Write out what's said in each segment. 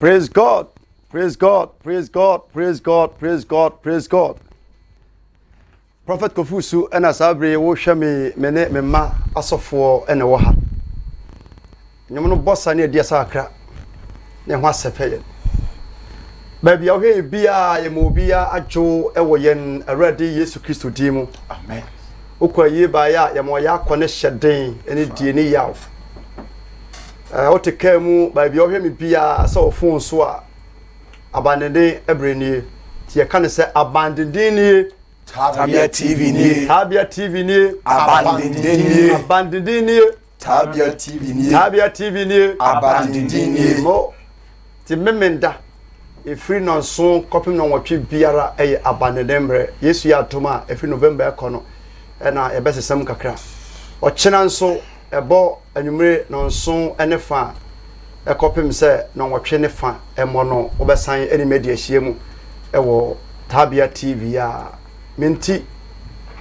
Praise God. Praise God. Praise God. Praise God. Praise God. Praise God. Prophet Kofusu ena sabre wo hwe me ma asofo ena wo ha. Nyom no bossa ne dia sakra. Ne ho asepeye. Ba bia hwe bia ye mo bia adwo ewo yen awrade Yesu Kristo di mu. Amen. Ukwa yi ba ya mo ya akone hyeden ene die ne yaw. Oteka mu ba bia hwe me bia sa ofon so a abandende ebreni tie kan se abandende ni Tabia TV ni. Tabia TV ni. Abandende ni. Abandende ni. Tabia TV ni. Tabia TV ni. Abandende ni. Mo ti memenda efiri no so kopim no wotwe biara eye abandendembre Yesu ya atoma efiri November ekono na ebesesem kakra o chena nso ebo anwumre no so ene fa ekopim se no wotwe ne fa emo no obesan eni media hyiemu ewo Tabia TV ya menti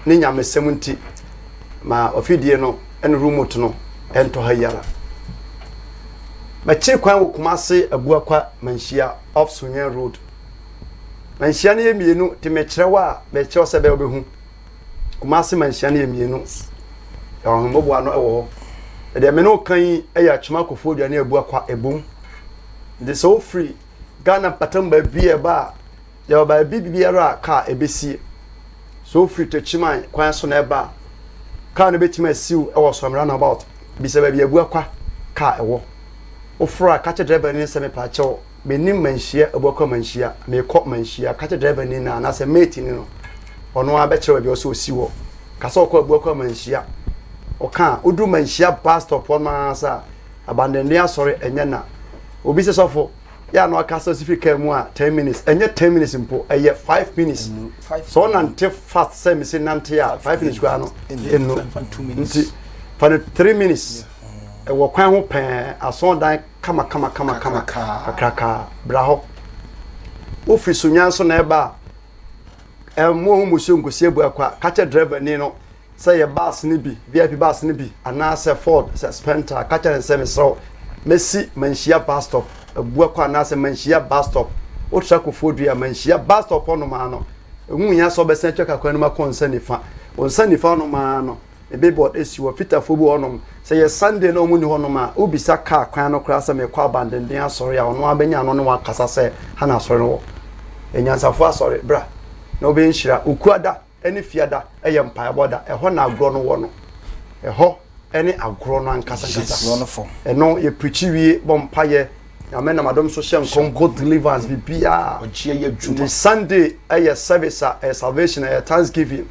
ne nyamesem nti ma ofidie no ene remote no ento hayara machiri kwan wo Kumasi Abuakwa manhia off Sunyen Road manhia ne yemienu te mekyerɛwa mekyerɛw sɛ bɛ obehu Kumasi manhia ne yemienu ahombo ano ɛwɔ hɔ de me no kan ɛyɛ atwema kofodua ne Abuakwa ebom de so free Ghana patamba bi eba ya ba bibiara ka ebesi so free to chiman kwan so na eba ka na betima siw ɛwɔ so amran about bi sɛ ba bi Abuakwa ka ɛwɔ ofra kache driver ni se me pa chew me nim manhia Abuakwa manhia me kɔ manhia kache driver ni na se mate ni no ono a be chew bi o so siwo kasa okɔ Abuakwa manhia o kan odu manhia bus stop on ma sa abandoned asɔre enye na obi se sofo ya no aka so sifika mu a 10 minutes enye 10 minutes mpo eye 5 minutes so nante fast say me se nante a 5 minutes kwa no eno nti for 3 minutes ewo kwan ho pen asondan kama kakraka braho ofri sunyan so na eba mo hu musu ngosi Abuakwa kache driver ni no say ye bus ni bi VIP bus ni bi ana se Ford se Sprinter kache se me so Messi manhia bus stop Abuakwa na se manhia bus stop o trako fodua manhia bus stop ono ma no hu nya so be sen tweka kwan no ma konsa nifa onsa nifa no ma no ebe board esi wo fitafo bi onom say ye Sunday no mu ni honom a obisa car kwan no kra se me kwa abandenden asori a ono abenya no no wakasa se ha na asori no enyansafo asori bra na obe nhira okuada eni fiada eye mpae boda eho na agro no wo no eho eni agro no ankasa kasa eno ye preachi wie bompaye amen na madom so shem God deliverance bibia Ogie ye dwuma. Sunday eye service a salvation a thanksgiving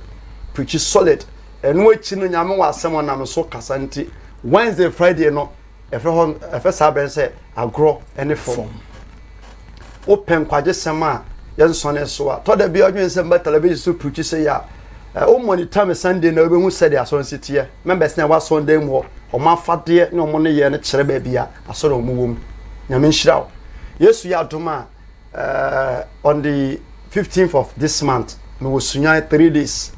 preach solid enu echi no nyame wa asem na me so kasa nti Wednesday Friday no efe saben se agro ene form open kwaje sema yensone so a to da bi odwen se ba television so preach se ya o monitor me Sunday na obehu se de aso nsitie members na wa Sunday mu o ma fade na o mo ne ye ne kire ba bia aso na o mu wom nyame nhyiraw Yesu ya doma on the 15th of this month me was sunya 3 days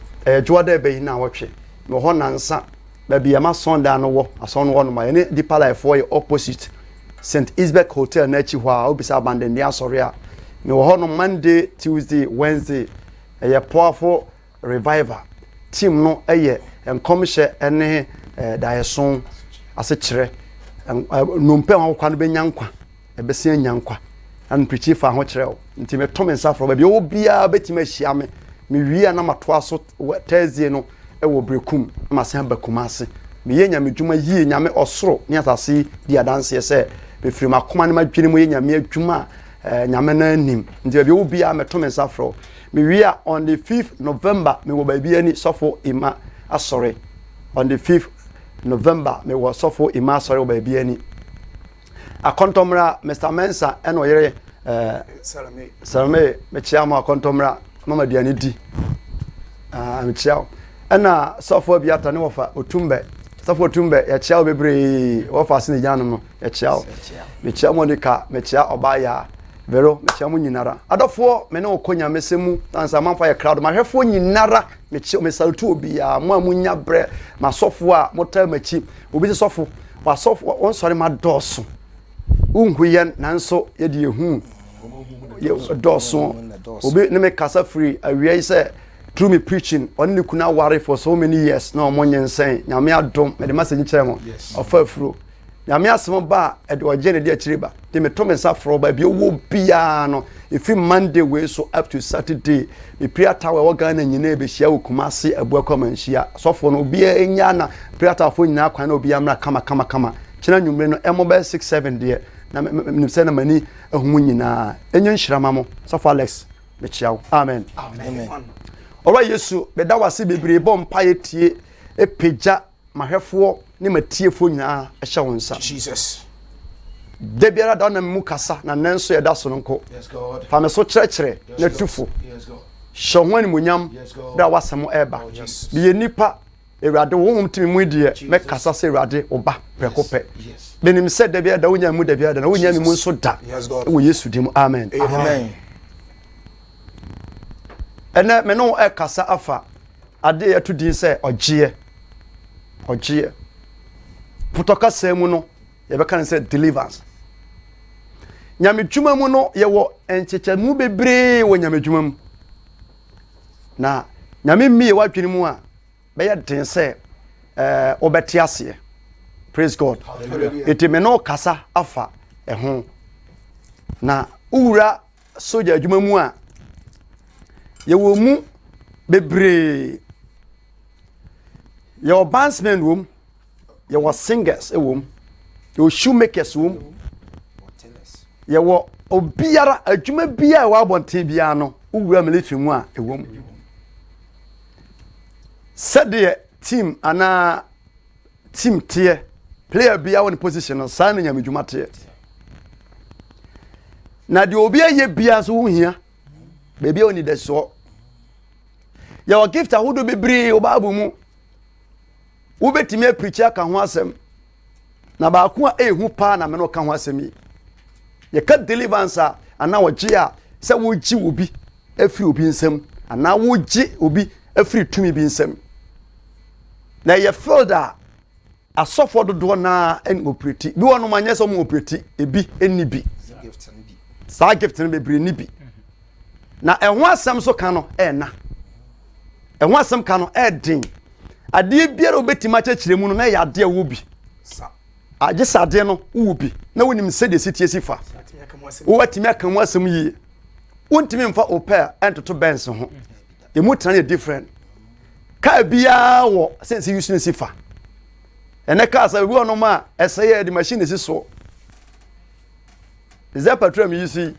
juada be na wotwe me ho nansa ba bia ma Sunday no wo aso no no ma ne Deeper Life for opposite St. Isaac Hotel na chi ho a obisa abandon dia asori a me wo ho no Monday Tuesday Wednesday powerful revival team no enkomhye ene daeson ase kire nompe ho kwa no benyankwa ebese nyankwa an preach fa ho kire o nti me to me nsafro ba bi obia betima hia me wi ana matoa so Thursday no ewo brekum ma se ba Kumasi me ye nyame dwuma yie nyame osoro ni asase di adanse se be firi makoma ne madwene mo ye nyame adwuma nyame na anim nti bi obia me to me nsafro me wi on the 5th November me wo ba bi ani sofo ima asore on the 5th November me wo sofo ima asore wo ba bi ani akontomra Mr. Mensa eno yere Salome me chiama akontomra mama diani di me chiao ena sofo bi ata ne wofa otumbe sofo otumbe ya chiao bebre wofa sine janum no ya chiao me chiao Monica me chiao obaya vero me chiao nyinara adofo me ne okonya mesemu tansa manfa ya crowd ma hwefo nyinara me chiao me salutu obi ya mo amunya bre ma sofo a motal machi obi sofo wa sofo on sori ma doso unhuyen nanso ye de hu ye doso obi ne me kasa free awia say through me preaching on ne kuna ware for so many years na omonye nsen nyame adom me de message kire mo ofa afuro nyame asem ba e de oje ne de akire ba de me to me sa fro ba bi owo bia no if Monday we so up to Saturday me prayer tower we Ghana nyina e be hia Kumasi abuakwa manhia sofo no obi enya na prayer tower fo nyina kwan na obi amra kama kina nwumre no emobe 67 de na me se na mani ahumu nyina enye nhirama mo sofo Alex me chiawo amen Ora Yesu be da wase bebre bom paye tie epeja mahwefo ne matiefo nyina ehye wonsa Jesus de biara da na mu kasa na nanso ye da so nko yes God fa me so kyerɛkyerɛ na tufo yes God shawani munyam da wasemo eba bi nipa ewrade wo hom timi mu die me kasa se ewrade oba prekope benim se da biara da wonya mu da biara da na wonya mi mu nso da wo Yesu dim amen amen ene me no e kasa afa ade ya tudin se ogie putoka se mu no ye be kan se deliverance nyamedwuma mu no ye wo encheche mu bebre wo nyamedwuma mu na nyame mie wadwene mu a be ye den se obeti ase praise God eti me no kasa afa ho na uwura soja adwuma mu a ye wo mu bebre ye bandsmen wom ye wo singers wom ye shoemakers wom ye wo obiara adwuma bia wa abonte bia no uwura military mu a ewom sede team ana team tie player bia won position no sa na nyamedwuma tie na de obi aye bia so wo hia bebi oni de so ya wa gift ahodo bebre obabu mu wo betime preacher ka ho asem na ba ko a ehu pa na me no ka ho asem yi ye ka deliverance ana wo gi a se wo gi obi afiri obi nsam ana wo gi obi afiri tumi bi nsam na ye feel that asofo dodo na en operate bi wono manye so mo operate ebi eni bi sa gift no bebre ni bi na ehho asem so ka no na ehho asem ka no din ade biara obetima kyekire mu no na ya ade wo bi agye sade no wo bi na wonim se de sitie sifa wo watimi aka mu asem yi wontimi mfa opel entoto benz ho emu tran different ka bia wo sense use sifa ene ka sa bi ono ma eseye de machine si so ze petrol mi use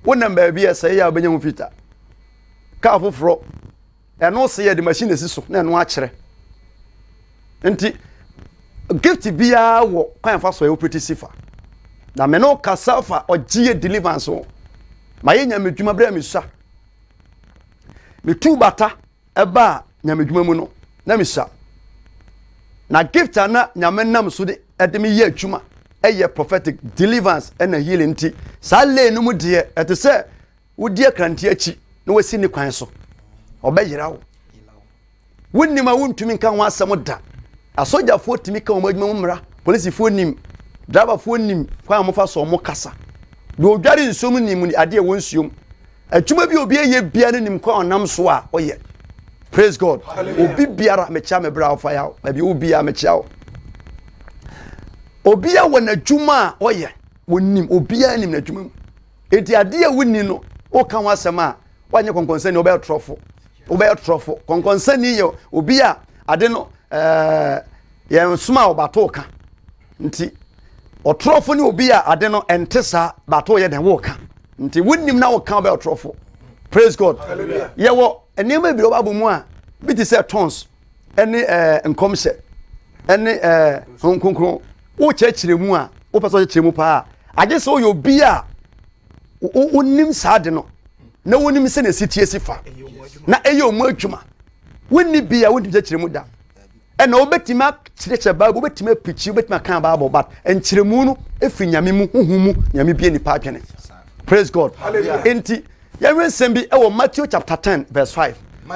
wonam ba bia eseye ya obenya hu fita ka foforo eno se ye de machine si so na eno a kire nti gift bia wo kwan fa so e operate sifa na me no kasafa ogie deliverance o maye nyamedwuma bra misa me tu bata eba nyamedwuma mu no na misa na gift ana nyamenam so de edeme ye adwuma eye prophetic deliverance and healing nti sa le no mu de etese wodi akranti achi na wasi ni kwan so obeyira wo wonnima wontumi nka ho asem da asoja fo timi ka omadwuma mra police fo nim driver fo nim kwa mo fa so mo kasa do odware nsom nim ni ade wonsuom atuma bi obi eye bia ne nim kwa onam so a oye praise God obi biara me cha me bra ofa ya abi obi a me cha obi a wona dwuma a oye wonim obi a nim na dwuma mu enti ade a wonni no o ka ho asem a wanye konkonsa ni obe trofo konkonsa ni ye obi a ade no ye suma obato ka nti otrofo ni obi a ade no entesa bato ye den wo ka nti wonnim na wo ka ba otrofo praise God hallelujah ye wo enema bi obabu mu a bi ti say tons ene nkomse ene honkonkron wo chechire mu a wo peso chechire mu pa age se wo obi a wonnim saade no na wonnim se na sitie sifa na eyo mu adwuma wonni bi a wonnim chechire mu da ena obetima chirechire Bible obetima pichi obetima kan Bible but enchiremu no efi nyame mu huhumu nyame bia ni pa adwene praise God hallelujah enti yawen sembi ewo Matthew chapter 10 verse 5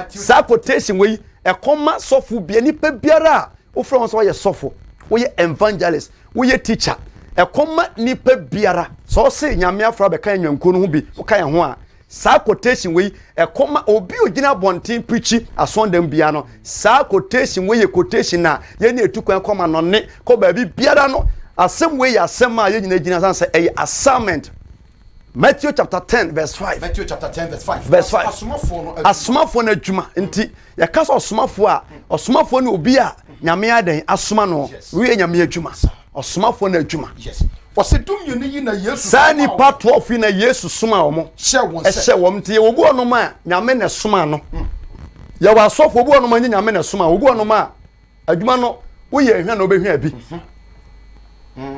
sa quotation we ekoma sofo bia ni pa biara wo from so ye sofo wo ye evangelist wo ye teacher ekoma nipa biara so se nyame afra be kan nwanko no ho bi kan ho a sa quotation we ekoma obi ogina bonten preachi asondam bia no sa quotation we ye quotation na ye na etukwan koma no ne ko ba bi biara no asem we ya asem a ye nyina gina san say e assignment. Matthew chapter 10 verse 5. Matthew chapter 10 verse 5. Verse 5. Asomafo na adwuma nti ya kasa osomafo ne obi a nyame adan asoma no we nyame adwuma osomafo na adwuma. Yes. Wose dum yuni yi na Yesu sani part 12 na Yesu soma omo ehye wom nti obu onoma a nyame na soma no ya wa asofo obu onoma nyame na soma obu onoma a adwuma no wo ye hwa na obehwa bi.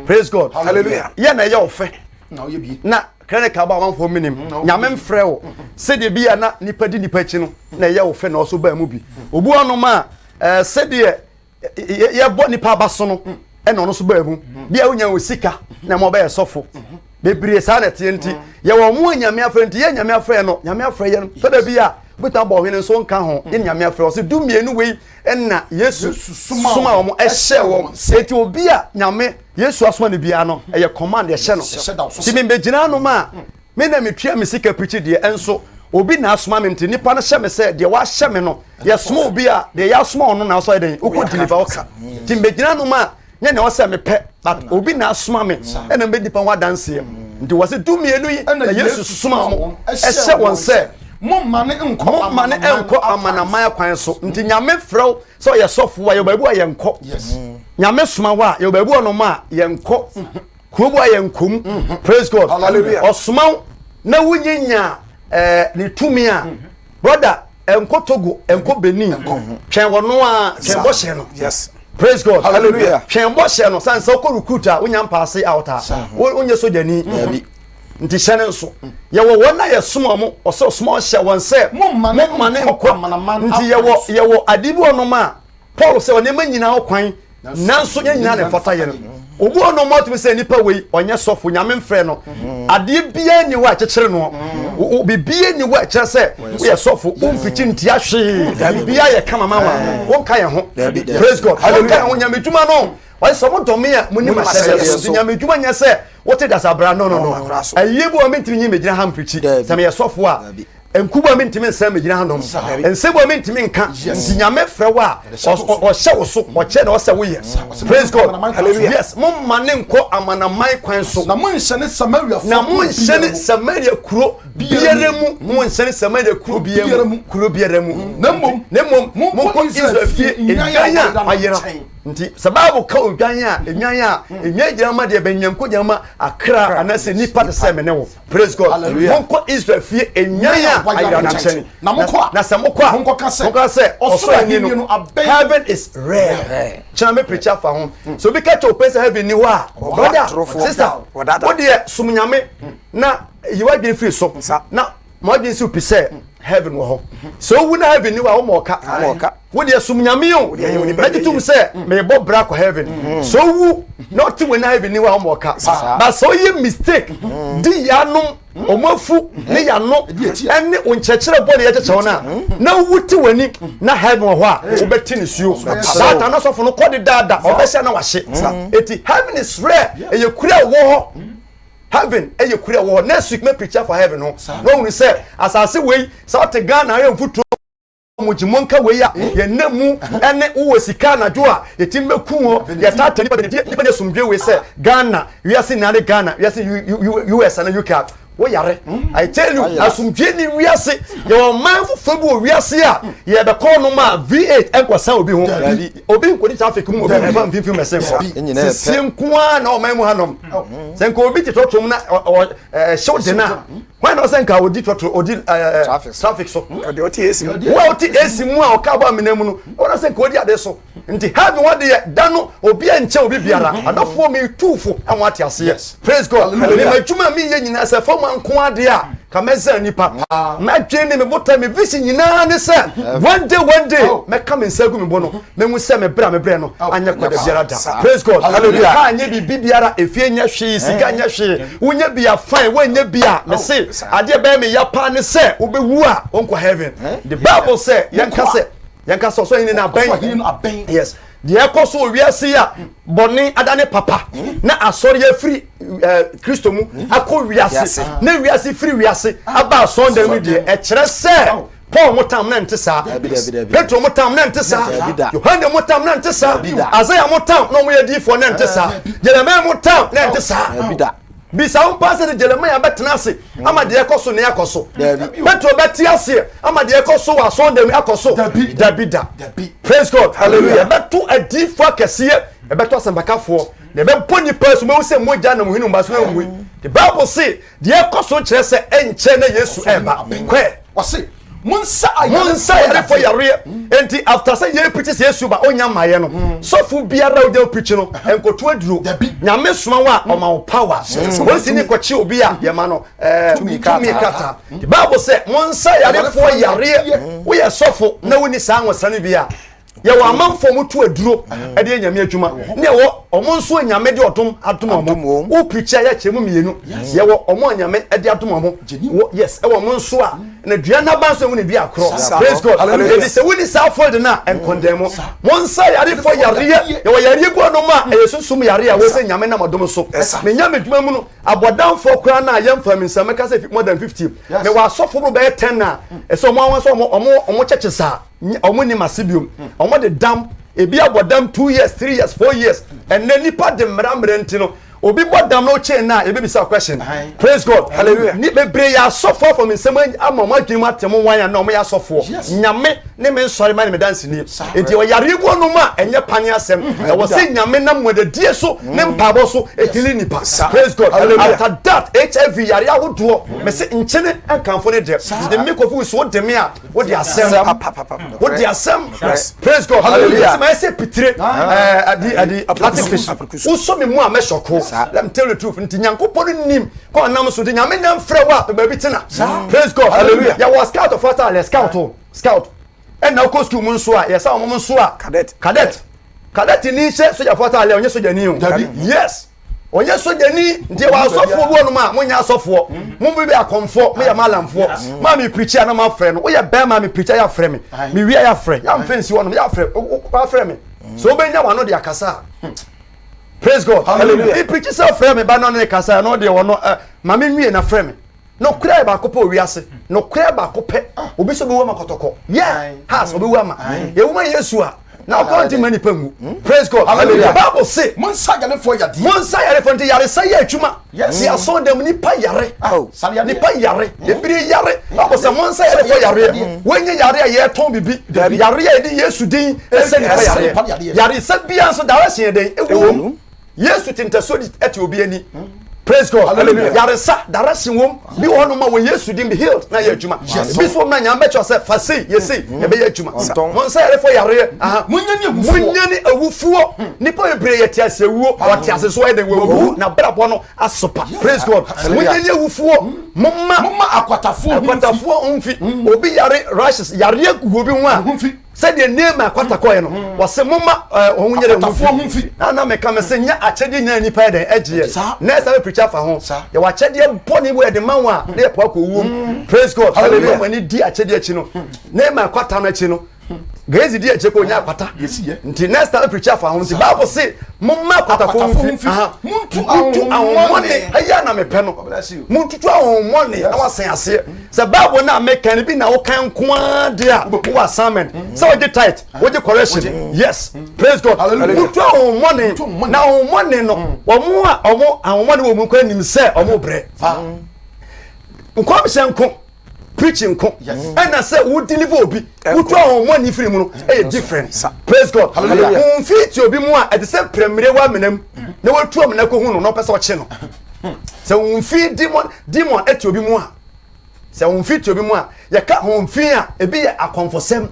Praise God. Hallelujah. Ya na ye ofe na oye bi na kane ka ba manfo minim nyame mfrɛ wo se de bia na nipa di nipa chi no na ye ofe na oso ba mu bi obu onoma a se de ye bo nipa ba so no eno no so ba mu bia wonya wo sika na mo ba ye sofo bebre sa na tienti ye wo mu nyame afrɛ nti ye nyame afrɛ no nyame afrɛ ye no so da bia buta bo hwene so nka ho ye nyame afrɛ so du mienu wei enna Yesu suma wo mo ehye wo eti obi a nyame Yesu asoma ne bia no eye command ye hye no ti me begina no ma me na metwa me sika preach de enso obi na asoma me nti nipa no hye me se de wa hye me no ye soma obi a de ya soma ono na so den uko deliver oka ti me begina no ma nya na wo se me pe but obi na asoma me e na me dipa wa dance nti wo se du mienu yi na Yesu soma mo ehye won se mane enko amanaman kwan so nti nyame frɛw so ye sofo ye babu aye nko yes nyame soma wa ye babu ono ma ye nko kuobu aye nkom praise God. Hallelujah. Osoma na wunyinya ni tumi a brother enko Togo enko Benin twen wono a twen bo hye no yes praise God. Hallelujah. Twen bo hye no san so ko recruiter wonya mpaase out a wonye sojani nti hyene nso ye wo wona ye soma mo oso small share won say mane amanaman nti ye wo adibi onoma Paul say onema nyina okwan nanso nyina na fata ye no obu onoma to say nipa wei onye sofo nyame mfrɛ no ade bia ni wa kyekere no bibie ni wa kyerɛ sɛ ye sofo umfichi nti ahwe bia ye kama ma wa wonka ye ho praise God. Hallelujah. Nyame dwuma no why some domi a muni masese nyame dwuma nya se wote da sabra no ayebu o mentimi nyi megina ha mprichi se me yesofo a enkubu o mentimi nsa megina ha no ensebu o mentimi nka nyame frɛ wa o hye wo so o che na o se wo ye praise God. Hallelujah. Yes mum mane nko amanamai kwan so na mun hyene Samaria na mun hyene Samaria kuro biere mu mun hyene Samaria kuro biere mu na mom mun ko Israel fie enganya ayera nti sababu ka odwan a enwan a enwa gyama de benyanko gyama akra anase nipa de se mene wo praise God. Monko Israel fie enwan a ayira na kyene na mokwa na se mokwa monko ka se osoro ni no heaven is rare chana me preacher fa ho so bi ka cho pesa heaven ni wa brother sister what dey sumnyame na yiwa gbe free so na mo dey su pise heaven wo ho so wu na heaven ni wa wo mo ka wo dey sumnyame yo na jitum se me bo bra ko heaven so wu not when heaven ni wa wo mo ka but so ye mistake di yanom omafu ne yano ene onchekere bo ne yekyeche wona na wuti wani na heaven wo ho a wo beti ne suo that na so fo no kodi dada obehye na wahye eti heaven is rare eye kura wo ho heaven eye kura wo next week me preacher for heaven no we say asase we South Ghana ye mfuto mojimonka we ya ye namu ene wo sika na jo a ye timbeku ho ye tata nipa de sumdwe we say Ghana we are na Ghana we are US and UK wo yare I tell you asumdwe ni we are say your man fu bu we are say a ye be call no ma V8 enkwasa obi ho obi nkodi traffic mu obi fa mfimfi mesen ko simkwa na o man mu hanom senko obi titotom na show de na when no senka odi toto odi traffic so odi esi wo oti esi mu a o ka ba menemu no o senka odi ade so nti have what dey dano obi enche obi biara adofo mi tufo anwate ase praise God. Me majuma mi ye nyina se fo man ko ade a ka meza nipa na dwene me bota me vision nyina ne se one day me come nsagu me bono me mu se me bra no anya kwada biara da praise God. Hallelujah. Ha anya bi biara efie nya hwe sika nya hwe wonya bia fine wonya bia me se ade be me yapa ne se obewu a onko heaven the Bible say yanka so so yin na ben yes de ekoso wiase ya boni adane papa na asori ya free Kristo mu akọ wiase na wiase free wiase aba Sunday mu de e kire se Paul motam na ntesa Petro motam na ntesa Yohane motam na ntesa Isaiah motam no mo yedifo na ntesa Jeremiah motam na ntesa bisa on passe de Jeremiah betnase ama de ekoso ne yakoso Petro betiase ama de ekoso wa Sunday mu akoso Dabida praise God hallelujah beto adifo akese beto asambakafo ne be poni pass mo se moja na muhinu mbaso na mui the Bible say de ekoso kire se enche na Yesu eba kwe wase Monsa yare for yare enti after say ye preach Yesu ba onya maye no so fu biara o de preach no enkoto aduro nyame soma wa o ma power won si ni kwachi obi a ye ma no tumi kata the Bible say monsa yare for yare we ye sofo na woni sa anwosane bi a ye wa amanfo mutu aduro e de nyame adwuma ne wo omo nso nyame de otom atom omo wo preach ya chemu mienu ye wo omo nyame e de atom omo yes e wo mo nso a na dua na ba so mu ne bi akro praise God hallelujah they say we need self fold na and condemn monsa yare for yare ye wo yare gu no ma e susum yare a wo se nyame na modom so me nyame dwuma mu no abodamfo kra na yemfa mi nsame ka say more than 50 me wa sofo bo be 10 na e so mo anwa so omo chechesa omo ni masibium omo de dam ebi abodam 2 years 3 years 4 years and then nipa de mramre ntino obi bodam no chain na ebi bisa question praise God hallelujah ni bebre ya suffer from nsem amama dwuma temo wan na omo ya suffer nyame ne me nsori ma ne me dance ni enti o yare gu no ma enye pane asem e wo se nyame na modadie so ne mpabo so ekili nipa praise God hallelujah after that HIV yare ahodo me se nchene ankanfo ne de the make of so de me a wo de asem wo de asem praise God hallelujah me se pitire adi artificial wo so me mu a me shoko let me tell you the truth nti nyankopon nim ko nam so de nyame nam frewa ba bi tena praise God hallelujah ya was scout of fatal scout and now ko school mun so a yes a mun so a cadet ni se soja fatal onye soja ni o yes onye soja ni nti wa asofo bo no ma munya asofo mun bi akonfo me ya malamfo ma me preacher na ma frɛ no wo ya ba ma me preacher ya frɛ me wi ya frɛ ya mfensi wo no ya frɛ me so obenya wa no de akasa praise God hallelujah he preaches self frame ba no ne kasa no de wono ma me nwie na frame no kura ba ko po wiase no kura ba ko pe obi so be wo makotoko yeah has obi wo ma ye wo ma Yesu a na ko nti mani pangu praise God hallelujah Bible say monsa yare for yade monsa yare for nti yare say atwuma ni aso dem ni pa yare ni pa yare e biri yare Bible say monsa yare for yare wenye yare a ye ton bibi yare e di Yesu din e se ni pa yare se bia so direction den e wo Yesu tintasodi eti obi ani praise God hallelujah yare sa direction wom bi wono ma wo Yesu din be healed na ye adwuma bi so na nyamba cho se fase yesi e be ye adwuma mon sa yare fo yare munyani awufuo nipa ebre ye tiase wuo o tiase so e den wo na brabo no asopa praise God munyani awufuo momma akwatafuo umfi obi yare rashes yare agugo bi ho a said the name akwata koye no wose moma ohunye de mfi na me ka me se nya achede nya nipa e den eje na sa preacher fa ho ye wa achede boni we de manwa na ye po akowum praise God hallelujah mani di achede achi no name akwata no achi no gezi di achi ko nya akwata nti next time preacher fa ho nti Bible say moma akwata fo mfi muntu awonne aya na me pe no muntu awonne na wasen ase se Bible na me kan bi na wo kan kwa de a wo assignment so we tight we correction yes praise God muntu awonne na awonne no awonne wo mu kwa nim se omo bre nkom se nko preaching ko and I say we deliver obi muntu awonne free mu no e different praise God hallelujah fit obi mu a at the same premier wa menam na we tuom na ko hu no pese o che no se unfi demon eti obi mu a se unfi obi mu a ye ka unfi a ebi ye akonfosem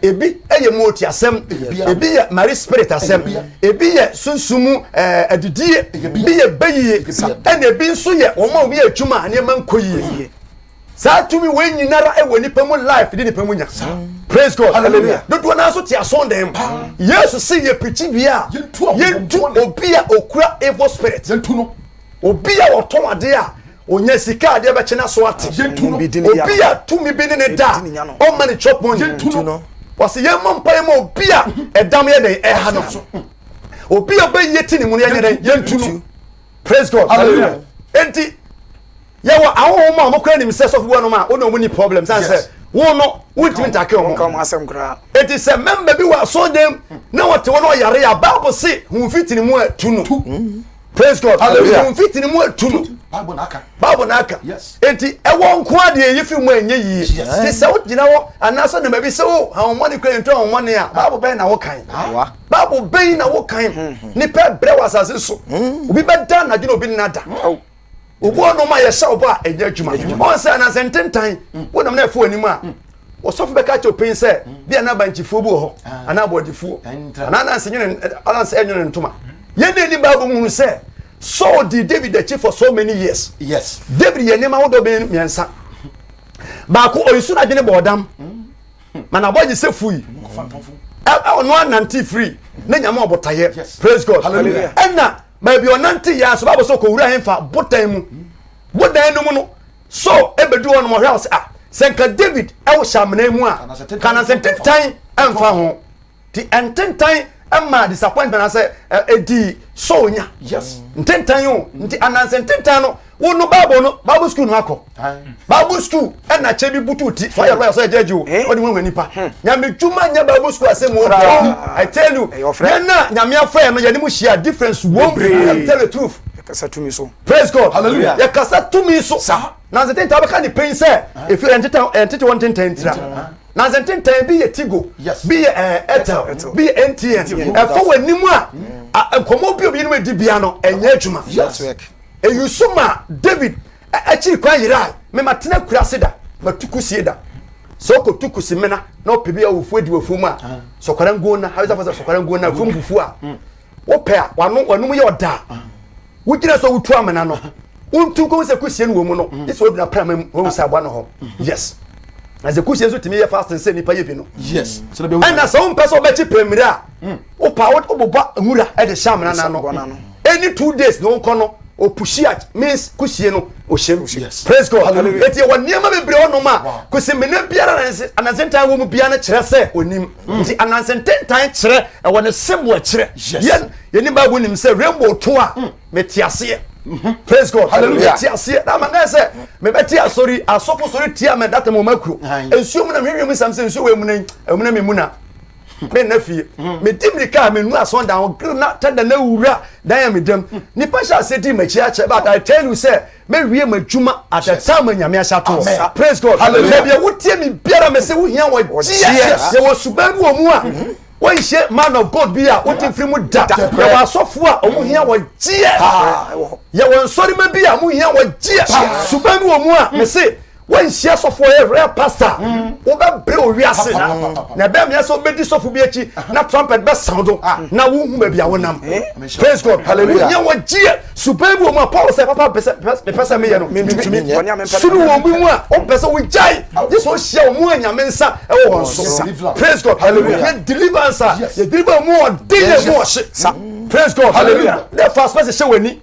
ebi eye moti asem ebi ye mari spirit asem ebi ye sunsumu adidie ebi ye bayiye and ebi nso ye wo ma obi atwuma ane man koyiye sa tumi we nyinara e woni pamu life di ni pamu nya praise God hallelujah dodo na so ti asondem Jesus say ye preach bia yentu obi a okura evil spirit yentu no obi a oton ade a onya sika ade be chena so ate yentu no obi a tumi bi ne da o mani chop money yentu no wase ye mompa mo obi a edam ye den ha no obi obe yeti ni mu ye den ye ntunu praise God hallelujah enti ye wa awo ma mo kra ni se so fu no ma o no mu ni problem san say wo no wotimi take o come asem kra enti se member bi wa so dem na wote wo no yare ya Bible say hu fitini mu atunu praise God hallelujah hu fitini mu atunu Bible naka yes enti ewo nko ade yefi mu enye yi ti se wo gina wo anaso na mabi se wo ha money kra nto ho money a Bible ben na wo kan Bible ben na wo kan ni pe bre wasase so obi be dan na gina obi nada obo no ma ye sha obo a enye adwuma on say na sententan wo nam na efo anim a wo sofu be ka che opin say bia na banchifo bu ho ana abodifo ana na nsenye ana nse enyo ntoma ye na ni Bible mu say so did David achieve for so many years yes David ye nema wo do be miensa ba ko oyisu na dwene bodam mana boji se fui ono ananti free na nyama obotaye praise God hallelujah enna ba bi onanti ya so ba so ko wura hemfa botan mu bodan no mu no so ebedu ono mo hwa senka David e wo shamna mu a kana sententan emfa ho ti ententan amma disappointment na say edi so nya yes ntentan yo nti ananse ntentan no wo no Bible school no akọ Bible school e na che bi bututi so ya lawyer so ejeji o odi mo nipa nya me dwuma nya Bible school asem o I tell you na nya me afa no ya ni mu share difference wo tell the truth kasa to me so praise God hallelujah ya kasa to me so na ntentan ba ka ni pain say if you ententan one ntentan na ntentan bi ye Tigo bi ye Airtel bi ye MTN e fo wanimu a komo bi obi ni we di bia no enye adwuma e yusuma David achi kwa yira me matena kurase da matukusie da so ko tukusi mena na opebi a wofu edi wofu mu a sokwara na haweza fasa sokwara ngona fum bufu a wo pe a wanu ye oda wo gina so wutu amena no untu ko se kusie no wo mu no isi obi na pram wo sa abo no ho yes as a kusie so timi ye fast say nipa ye bi no yes so be na so person be chi premier a wo pa wo boba nwura e de shamna na no any 2 days no kono o pushiat means kusie no o shem praise God hallelujah eti won niam be bre ono ma kusi mena biara na anansentan wo mu bia na kire se onim nti anansentan kire e won sebo kire ye ni Bible nim se rainbow to a metiase praise God hallelujah metiase na manga se me beti asori asofo sori tia me data mo makuro ensuo mu na hwehwe mu samse ensuo we mu na me mu na me na fie me dimrika me nu ason down na tada na wura dan ya me dem ni pasha se di machi ache but I tell you say me wie madwuma at the time nyame asato praise God hallelujah bia wotie mi biara me se wo hia wo yes ye wo suban wo mu a wo hie man of God bia wo tin free mu da ye wo asofo a wo hia wo ye wo nsori ma bia mu hia wo suban wo mu a me se when share sofo e real pastor wo be bre o wiase na be me so be di sofo bi echi na trumpet be sound na wo hu ba bia wonam praise God hallelujah nya wo gie super bi o ma Paul say papa pesa me ye no sunu wo mu a o pesa wo jai this one share wo mu anyame nsa e wo so praise God hallelujah deliverance ye deliver mu o dey mu o she praise God hallelujah the first person share weni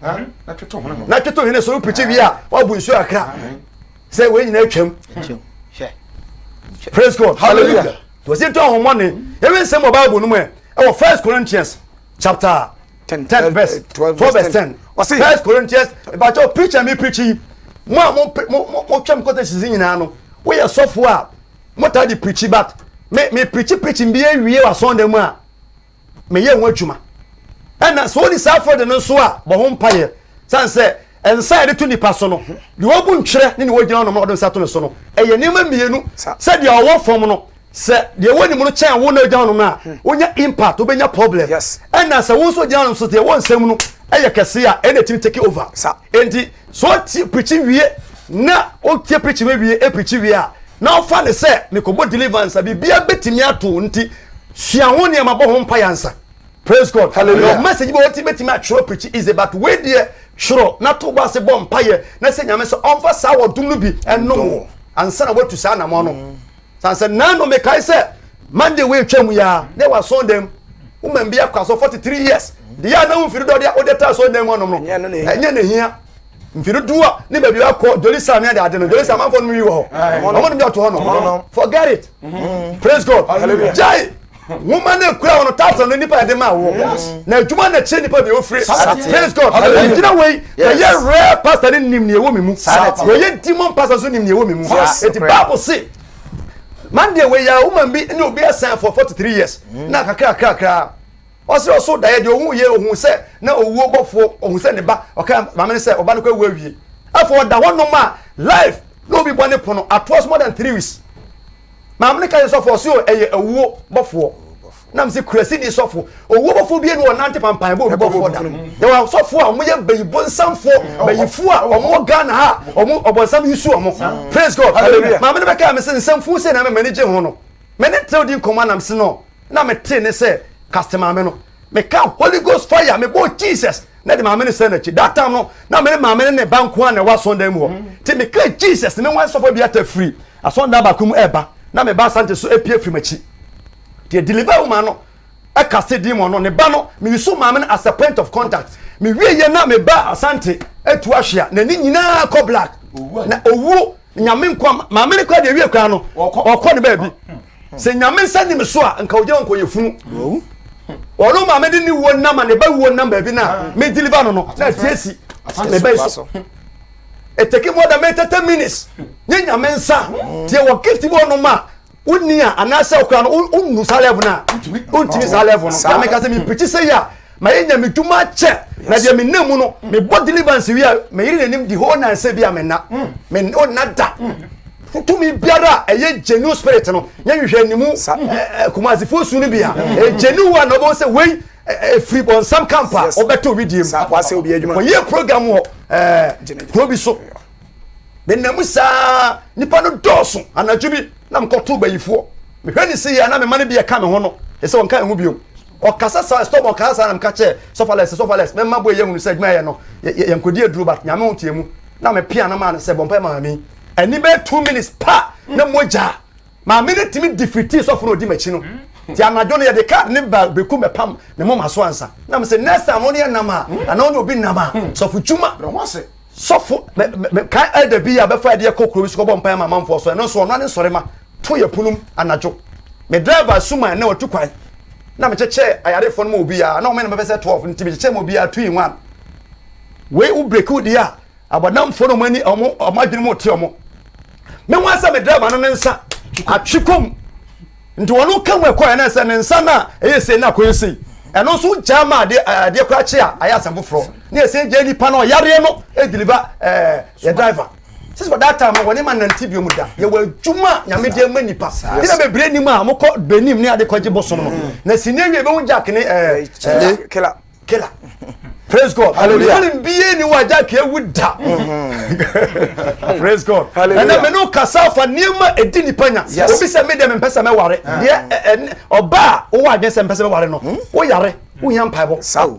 na tweto hene so preach wi a wa bu nsu akra say we nyina atwam praise God hallelujah to say to ho money even say Bible no e 1 Corinthians chapter 10 verse 12 verse 10 1 Corinthians about your preacher me preaching mo twam kote sizi nyina no we ye sofo a mo ta di preach but me preaching bi awie wa Sunday mu a me ye ho adwuma and so this after the no so a bo ho mpaye san say inside to nipa so no de wo bu ntwere ne wo gina no mo do sato no so no eye nema mienu se de owo fom no se de woni mu no chen wo na gina no na wonya impact obenya problem and na se wo so gina no so te wo nsem no eye kese a ene tim take over enti so preaching wie na o tie preaching wie preaching wie a na ofa ne se me ko bo deliverance bi bia betimi ato nti sua ho ne ma bo ho mpa yansa praise God hallelujah message bo ti betimi atro preach is about we there sure na to ba se bom paye na se nyame se onfa sa wodum no bi enno ansa na watu sa na mo no sanse na no me kai se Monday we twam ya they were so them woman be akwa so 43 years the ya na unfiri do dia odeta so them no enye ne hia mfiru duwa ni baby akọ Jolisa me ade no Jolisa man for no wi wo omo no to no forget it praise God jai woman e kura wono thousand no nipa de ma wo na adwuma na che nipa be ofre praise God hallelujah way ye rare pastor ni nim ne wo me mu ye demon pastor so nim ne wo me mu it Bible say man dey we ya woman bi ni obi asan for 43 years na kakra also da ye de ohun ye ohun se na owuo bofo ohun se ne ba oka mama ne se oba no kwa awie afọ da wono ma life no be bone pono across more than 3 weeks mama ne ka so for so eye owuo bofo na mse kurasi ni sofo owuo bofo bi enu onante pampan bo bofo da de wa sofo a mo ye bayibo nsamfo bayifu a omo Ghana ha omo obonsam yusu omo praise God hallelujah mama ne be ka me se nsamfo se na me manage ho no me ne tell din command am se no na me te ne se customer me no me ka Holy Ghost fire me bo Jesus na de mama ne se na chi that time no na me mama ne banko an na wa Sunday mu ho ti me ka Jesus me wan sofo bi ata free asonda ba kum eba na me ba sante so epie free machi ti deliver woman no e kase demon no ne ba no me yusu mama as a point of contact me wie ye na me ba asante etu ahwea na ni nyina ko black na owu nyame nkwa mama ne kwa de wie kwa no okọ ne ba bi se nyame sani me so a nka oje nko yefunu oro mama de ni wo nama ne ba wo nama bi na me deliver no na tiesi me ba so it take more than 30 minutes nyame nsa tie wo gift bo no ma unia anasa okra no unu sa level na untimi sa level no ya me ka se me preach say ya ma yenya me duma che na de me namu no me body deliverance wi a me yiri nanim di ho na se bia me na me onada to me biara eye genuine spirit no nya hwehwe nimu kumazi fosu no bia genuine no bo se we free on some campus obeto video wa se obi adwuma ye program ho ko bi so be namusa nipa no doso anadwubi na mkoto bayifo me hwani se ya na me mane bi e ka me ho no e se won ka ho bio o kasa sa stop on kasa na mkache sofales me mabo ye hunu se adwuma ye no ye nkodi aduru bat nyame ho tiemu na me pia na ma na se bompa ma mi ani be 2 minutes pa na moja ma minute mi defeat sofo no di machi no ti anadwo no ye de ka ne ba beku me pam ne mo maso ansa na me se next time oni na ma ana oni obi na ma sofo twuma sofo me ka elder bi ya be fa de kokoro bi so bompa ma manfo so no so no ne sore ma to ye punum anadwo me driver suma na otu kwan na me cheche ayare fo no obi ya na o me na be se 12 nti me cheche mo obi ya 2 in 1 we u break u dia abadam fo no mani omo adwene mo te omo me wan sa me driver no nsa atwikom nti wono kan we kwa na se ne nsa na eyese na koyese eno so jama de kwa che a aya sambo fro na ese je nipa no yare no e deliver ye driver since for that time when man nanti bi omuda ye wa dwuma nyame de ma nipa ti na bebre ni ma mokọ benim ne ade kwaje bosom no na sinewie be won jack ne killer praise God hallelujah and be ni wa jack e wuda praise God and na me no kasa fa niema edi nipa nya obi se me de me pesa me ware de oba o wa de se me pesa me ware no o yare o yan paibo saw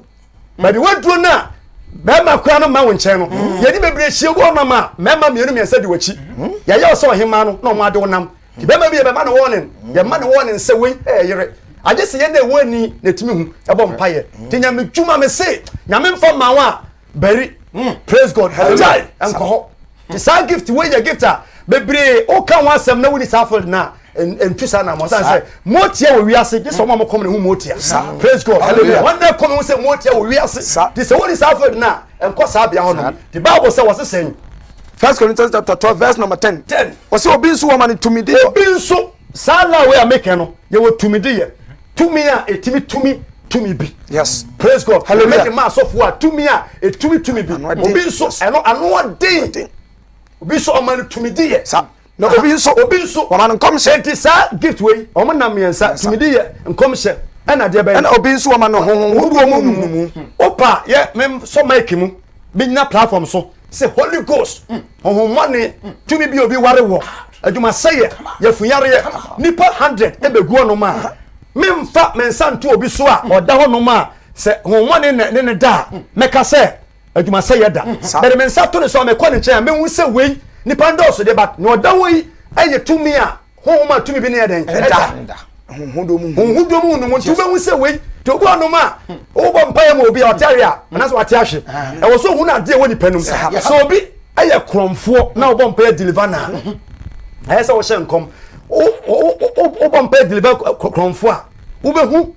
but we do na bema kwa no ma wo nchen no ye ni bebre hie wo na ma mema mienu miensa di wachi ya ye so hema no na mo ade wonam ti bema bi bema no warning ye ma no warning se we yere aje se ye na woni na timi hu e bom paye ti nya me dwuma me se nya me mfa ma wa bari praise God hallelujah anko ti sa gift we ya gifta bebre o kan wa asem na woni safol na entwisa na mo say motia wo wiase ti so mo kom ne hu motia praise God hallelujah one day come say motia wo wiase ti se woni safol na enko sa bia ho no the Bible say was saying 1 Corinthians chapter 12 verse number 10 was obi nso woman to me dey obi nso sala we make no ye wo tumi dey ye tumi a etimi tumi bi yes praise God hallelujah make ma so for tumi a etumi bi obi nso eno ano dey obi so man tumi dey ye no obi nso woman come say it is a gift way o man na miensa tumi dey ye nkom hye na de be na obi nso woman no hoho mu opa ye mem so make mu bi na platform so say Holy Ghost hoho money tumi bi obi ware wo aduma say ye funyare ye nipa 100 ebegu no ma memfa mensanto obi so a oda ho no ma se hoho money ne da meka say aduma say ye da but mensato ne so me ko ne chen me hu say we nipa ndo so de bat no oda wo yi aye tumi a hoho ma tumi bi ne ye den da hudo mu no mo tumi hu say we to go no ma wo bom pa yam obi otare a na so wate ahwe e wo so hu na de woni panum so obi aye kromfo na wo bom pa deliver na aye se wo hye nkom wo bom pa deliver kromfo a wo be hu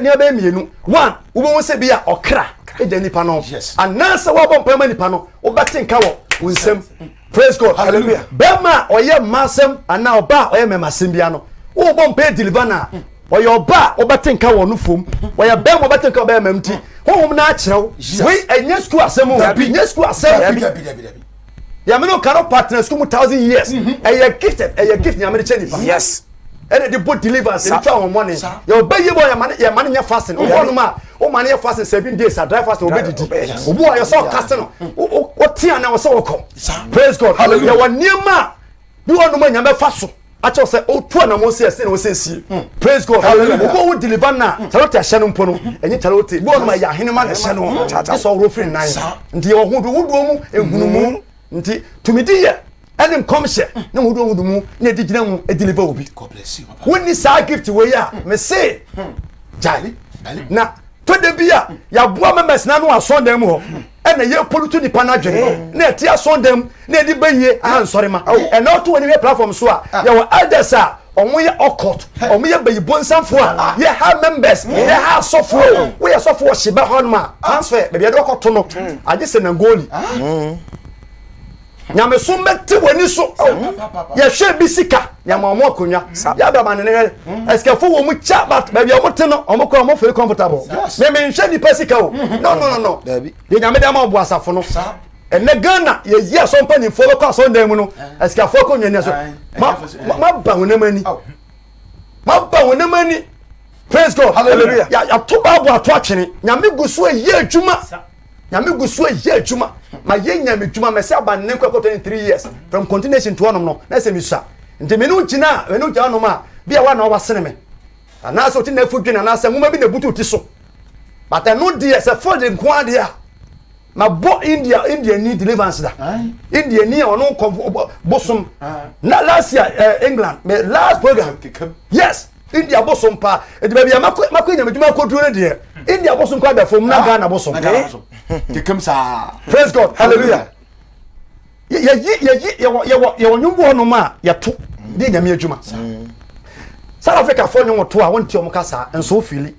ne ba mienu one wo be hu se bia okra eja nipa no anansa wo bom pa ma nipa no wo batenka wo unsem. Praise God. Hallelujah. Bema oye masem ana oba oye memasem bia no wo bom pa deliver na oye oba obatenka wo no fom oye bema obatenka oba mamti honhom na akyerɛw we enye school asem o enye school asem ya me no cannot partner school 1000 years eye gift ya me de nipa Yes. and the book delivers in twa on money your baby boy ya man nya fasting o ma o man nya fasting 7 days a dry fasting obedidi obu ayo so casting o tia na wo so wo praise God. Hallelujah. Ya waniema bi wonu ma nya me faso acho say o to na mo say na wo sensi praise God. Hallelujah. Obo wo deliver na charlotte ahye no mpo no enye charlotte bi wonu ma ya hene ma na hye no so wo free nine nti wo hu wo mu ehunumu nti tumidi ye and come share no wudu mu na digina mu edeliver obi. God bless you. When this gift we ya me say jali na to de bia ya boa members na no aso dem ho e na ye polutu ni pana dwene na eti aso dem na edi baye ah nsori ma e na to any platform so a ya wo elders a omo ye occult omo ye bayi bonsanfo a ye ha members ye ha sofo we ye sofo shiba honma transfer be be do okoto no age se na ngoli nyame so mete wani so ye hwe bisika nyama omo akonwa ya ba man ne eskafo wo mu cha but ba bia omote no omo ko omo feel comfortable me nhwe ni pasika o no ye nyame da ma obo asafo no ene Ghana ye yi aso mpa ni follow kwa so ndem no eskafo ko nwane so ma ba wonamani praise God. Hallelujah. Ya to babu ato atwene nyame guso ye adwuma nyame guso ye adwuma ma ye nyame adwuma me se abanne kwa 23 years from continuation to one no na se mi sa nti me no gina no ma bia wa na wa sene me ana so ti na fu dwena na se nwoma bi na butu ti so but no dey se for the nko ade a ma bo India ni deliverance da India ni ono bosom na last year England me last program yes India bosom pa e de bia makwa nyame adwuma koduro ne de India bosom kwa da fom na Ghana bosom praise God. Hallelujah. Ye nyumbu no ma ya to de nyame adwuma South Africa for nyum to a wonti om kasa enso fili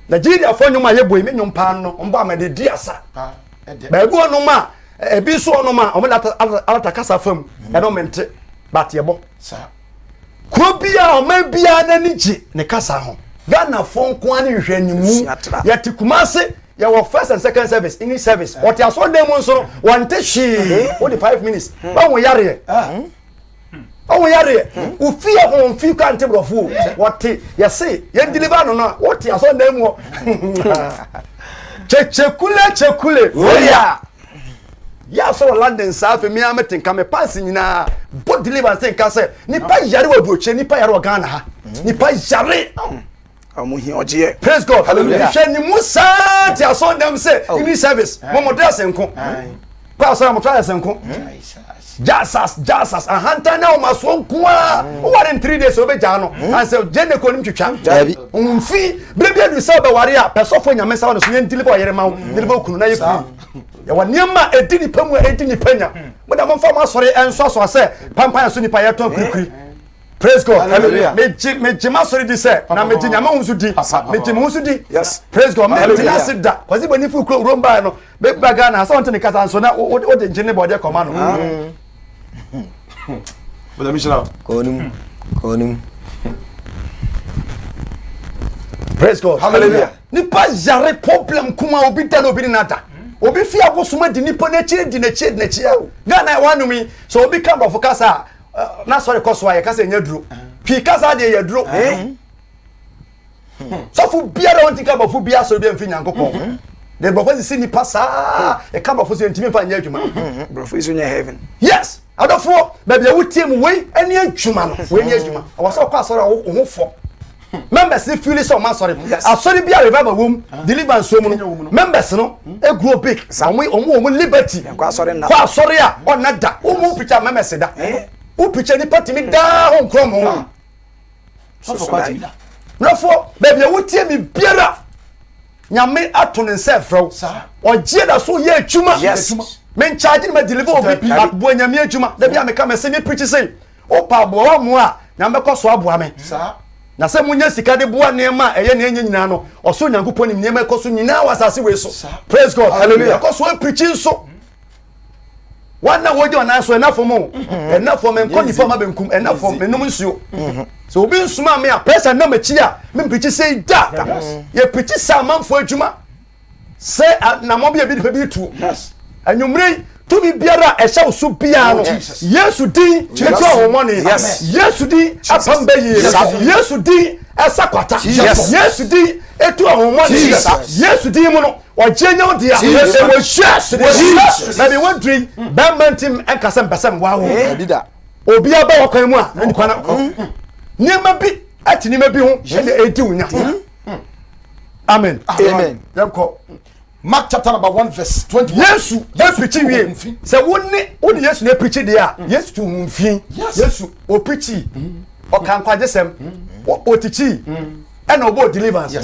Nigeria for nyum ye boy me nyum pa no omba amade di asa ba egu no ma ebi so no ma om alata kasa fam e no mente but ye bo ko bia o ma bia na niji ne kasa ho Ghana fon ko ani hwehwe animu ya tikumase ya wa first and second service English service what ya so dem nso want she only 5 minutes ba won yare ufia ho mfi kan table of what ya say ya deliver no no what ya so dem wo chekule oya ya so London safe mi ameten ka me pass nyina bo deliver say ka say nipa yare wa broche nipa yare wa Ghana ha nipa yare praise God. Hallelujah. Sheni musa ti aso dem say English service mo dress enko kwa so mo try enko jasas ahanta na o maso nko a what in 3 days obeja no and say jene ko nim twitwa mfi brebia du say obeware a pesofo nyame sa no so yen deliver yere ma deliver kunu na yefu ya waniema edini pamu edini panya mo da mo fa ma sori enso so say pampan so nipa ye ton kurikuri. Praise God. Hallelujah. Me jima sorry di say na me jinyama hunsu di me jima hunsu di yes praise God. Hallelujah. Sit da kwazi boni fu kro romba no be baga na so ntene kasa so na o de njene body command no But Michelle Konim praise God. Hallelujah. Nipa jare problem kuma obi da obi nata obi fi abosoma di nipa na chire di na chire Ghana wanu mi so obi come of kasa na sorry koso aye kasa nya duro pi kasa de ya duro so fu biara won tika bafu bia so bia mfi nyankopon de bafu si ni pasa e ka bafu so ntimi fa nya adwuma bafu so nya heaven yes adofo ba bia wutiem we ani adwuma no we ni adwuma awasa kwa sorry wo fo members ni feel so man sorry asori bia revival wom deliverance so mu no members no e grow big omo liberty kwa sorry na kwa sorry a onada omo picture members da u picture ni party mi da hon kromo so for quite Nafo baby wotie mi biara nyame ato ne nsa frɛw ɔgye da so yɛ adwuma men charge me deliver obi abo nyame adwuma da bia me ka me se me preach say o pa bo wa mo a nyame kɔ so aboa me na se munya sika de boa nema ɛyɛ ne nyina no ɔso nyankopɔ nim nema kɔ so nyina wasase we so praise God hallelujah kɔ so preaching so wana woje ona so enough for mo enough for men kɔ nifa ma benkum enough for menum nsuo so obi nsuma me a pressure na machi a me preach say da ye preach sa manfo adwuma se na mo bia bi de tu anyumre to bi biara e hye so bia no Yesu din eto homoni Yesu din apamba yi Yesu din esakwata Yesu din eto homoni Yesu din mu no ojenya odi a e wo hye na be wondering bamentim enkasem besem wawo obi aba wakwan mu a na kwana niema bi atinima bi ho e edi unya amen yanko Mark chapter number 1 verse 21. Yesu preach we say woni Yesu na preach dey a Yesu tu mfin Yesu o preach o kan kwaje sem o tichi and obo deliverance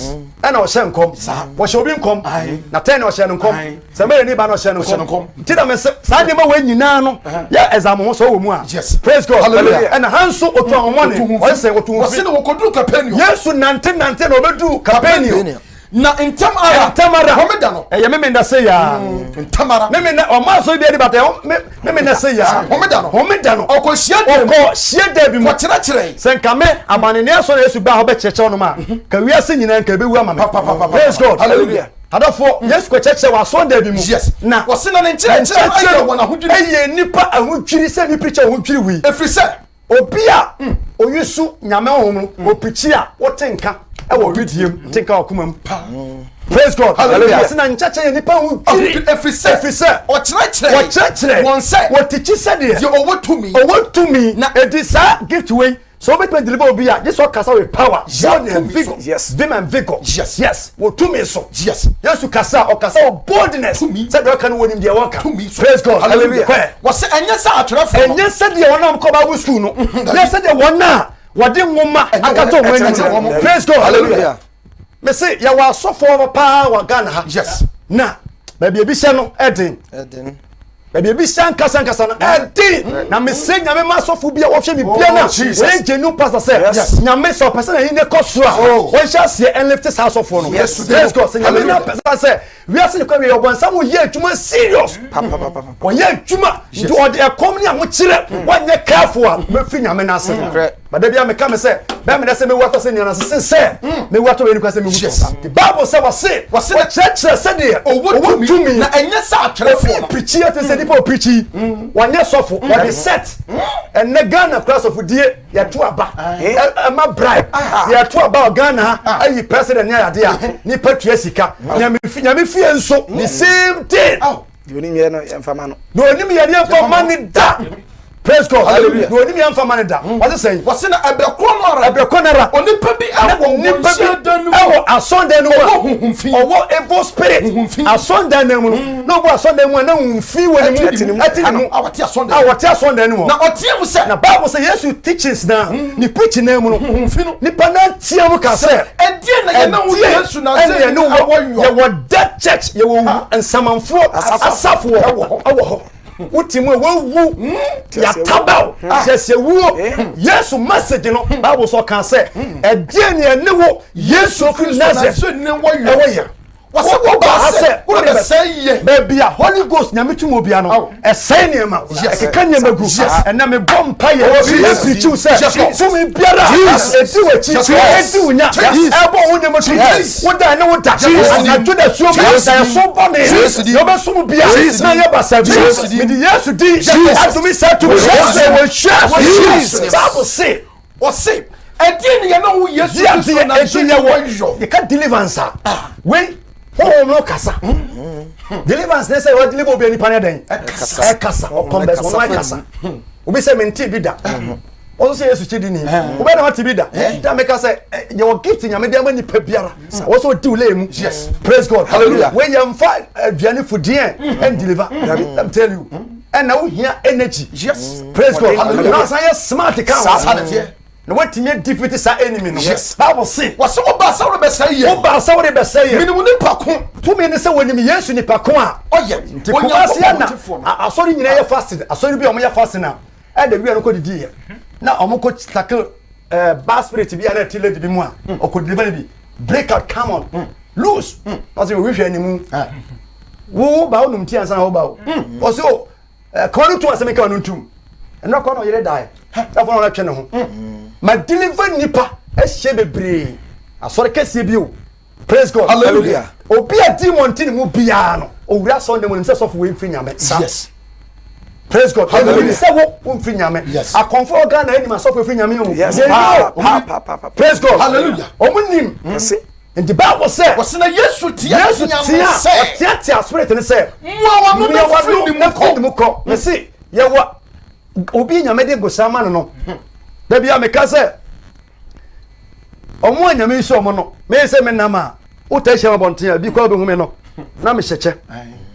and o hye nkom wo hye obi nkom na ten o hye nkom se me ni ba no hye nkom ti da me sa de ma we nyina no ya exam ho so wo mu a praise God hallelujah and hanso otu ahomone o say otu mfin se no wo kodu Capernaum Yesu nante no obedu Capernaum na ntamara homeda no eye me nda say ya ntamara me na o ma so bi edi bata me na say ya homeda no okohia da bi mo kire senka me abanene so na Yesu ba ho be cheche no ma ka wiase nyina nka be wu ama me praise God hallelujah adafo Yesu ko cheche wa so da bi mu na wo se na ne nkyere ayo wona hodwiri eye nipa ahudwiri se ni preacher ahudwiri wi efrise obi a oyusu nyame ohom o preacher a wotenka e wo widiem tinka okumam praise God hallelujah sina nchache ye nipa hu efrise o kire won say wo tichi sade ye owo to me na edisa gift way so bet me deliver obi a this one kasa with power and vigor vim and vigor yes wo to me so yes kasa o kasa o boldness say do kan wonim dia waka praise God hallelujah wo say enye sa atwerefo enye sa dia wona ko ba school no na say dia wona wade nwoma akato wani praise God hallelujah me say ya wa sofo pa wa Ghana ha na baby ebi hye no eden baby ebi hye nkasa na eden na me say nyame ma sofo bia wo hwe mi bia na we genu pastor say nyame so person na ine kosura wo hye ase and lift house of no praise God say nyame na person say we are saying we are born some ye adwuma serious wo ye adwuma do the economy a mo kire wo nye careful a me fi nyame na ase but da bia me ka me say ba me say me wato say nyana say me wato we ni kwa say me wuto the Bible say was say church say dey owo to me na enye sa atwerefo preach it say people preach one ye sofo what they set and the Ghana class of die ya to aba e ma bribe ya to aba Ghana ayi president ya de a ni patua sika nyame fi enso the same thing oni me no emfama no no oni me ye emfama ni da praise God hallelujah no oni me emfama ni da what say what say na abrekonara onipa bi awo asonde no owo evil spirit asonde na mu no bo asonde mu na unfi woni mu atini awati asonde no na otie mu say na Bible say Jesus teachings na ni preaching na mu no unfi no nipa na tie mu ka say edie na ye na wo Yesu na say ye wo that church ye wo ensamanfo asafo awo ho utimu wo ya tabao se wo Yesu message no Bible so kan say edie ne ne wo Yesu fi Nazareth ne wo ye wase wo ba say wo be say ye baby a Holy Ghost nyame tumo obia no e say ne ma e keka ne magu na me bom pa ye Yesu chi say so me biara edi wachi edi unya e bo wo ne mo chi wo da ne wo da na to da so ba da so bo ne yo be so bia na ye ba say me di Yesu di atumi say to wo share Bible say o say edie ne ye na wo Yesu na so ye wo you can deliverance when oh no kasa deliverance they say what deliver obi ani pane den e kasa o come back no kasa obi say menti bi da o say Yesu chidi ni obi na what bi da da make say your gift nyame dey amani pa biara o so di ule mu praise God hallelujah when you find aduane fudie and deliver I'm tell you and now here energy praise God hallelujah now say smart can na watimi defeat sa enemy no Yes. Bible say wase wo ba sa wo be say ye wo ba sa wo de be say ye minimum ni pako to me ne say wonimi Yesu ni pako a oye ti kumasi ya na asori nyina ye fasting asori bi o mo ye fasting na e da wi an ko didi ye na o mo ko tackle bad spirit bi ana tile di bi mu a o ko deliver bi break out come on loose o say we hwe ni mu wo ba onum ti ansa na wo ba o say o ko no to asem ka no ntum eno ko no yere dai da fo na twe ne ho ma deliver nipa e hye bebre asori kese bi o praise God Hallelujah. obi a demon tin mu bia no owura so ndem nimse sofo we mfiri nyame yes praise God Hallelujah. se wo mfiri nyame Yes. a confirm Ghana any man sofo mfiri nyame o Yes. They Pa, know. pa, pa, pa. Praise God Hallelujah. omunim See? and the Bible said wase na Yesu tia Yesu tia spirit ne say mo wa mo me na wa free ni mu ko mu ko me see ye wa obi nyame de gosama no da bia me ka say omo nyame nso omo no me say me nama o ta hye mabonten bi ko be hu me no na me hyeche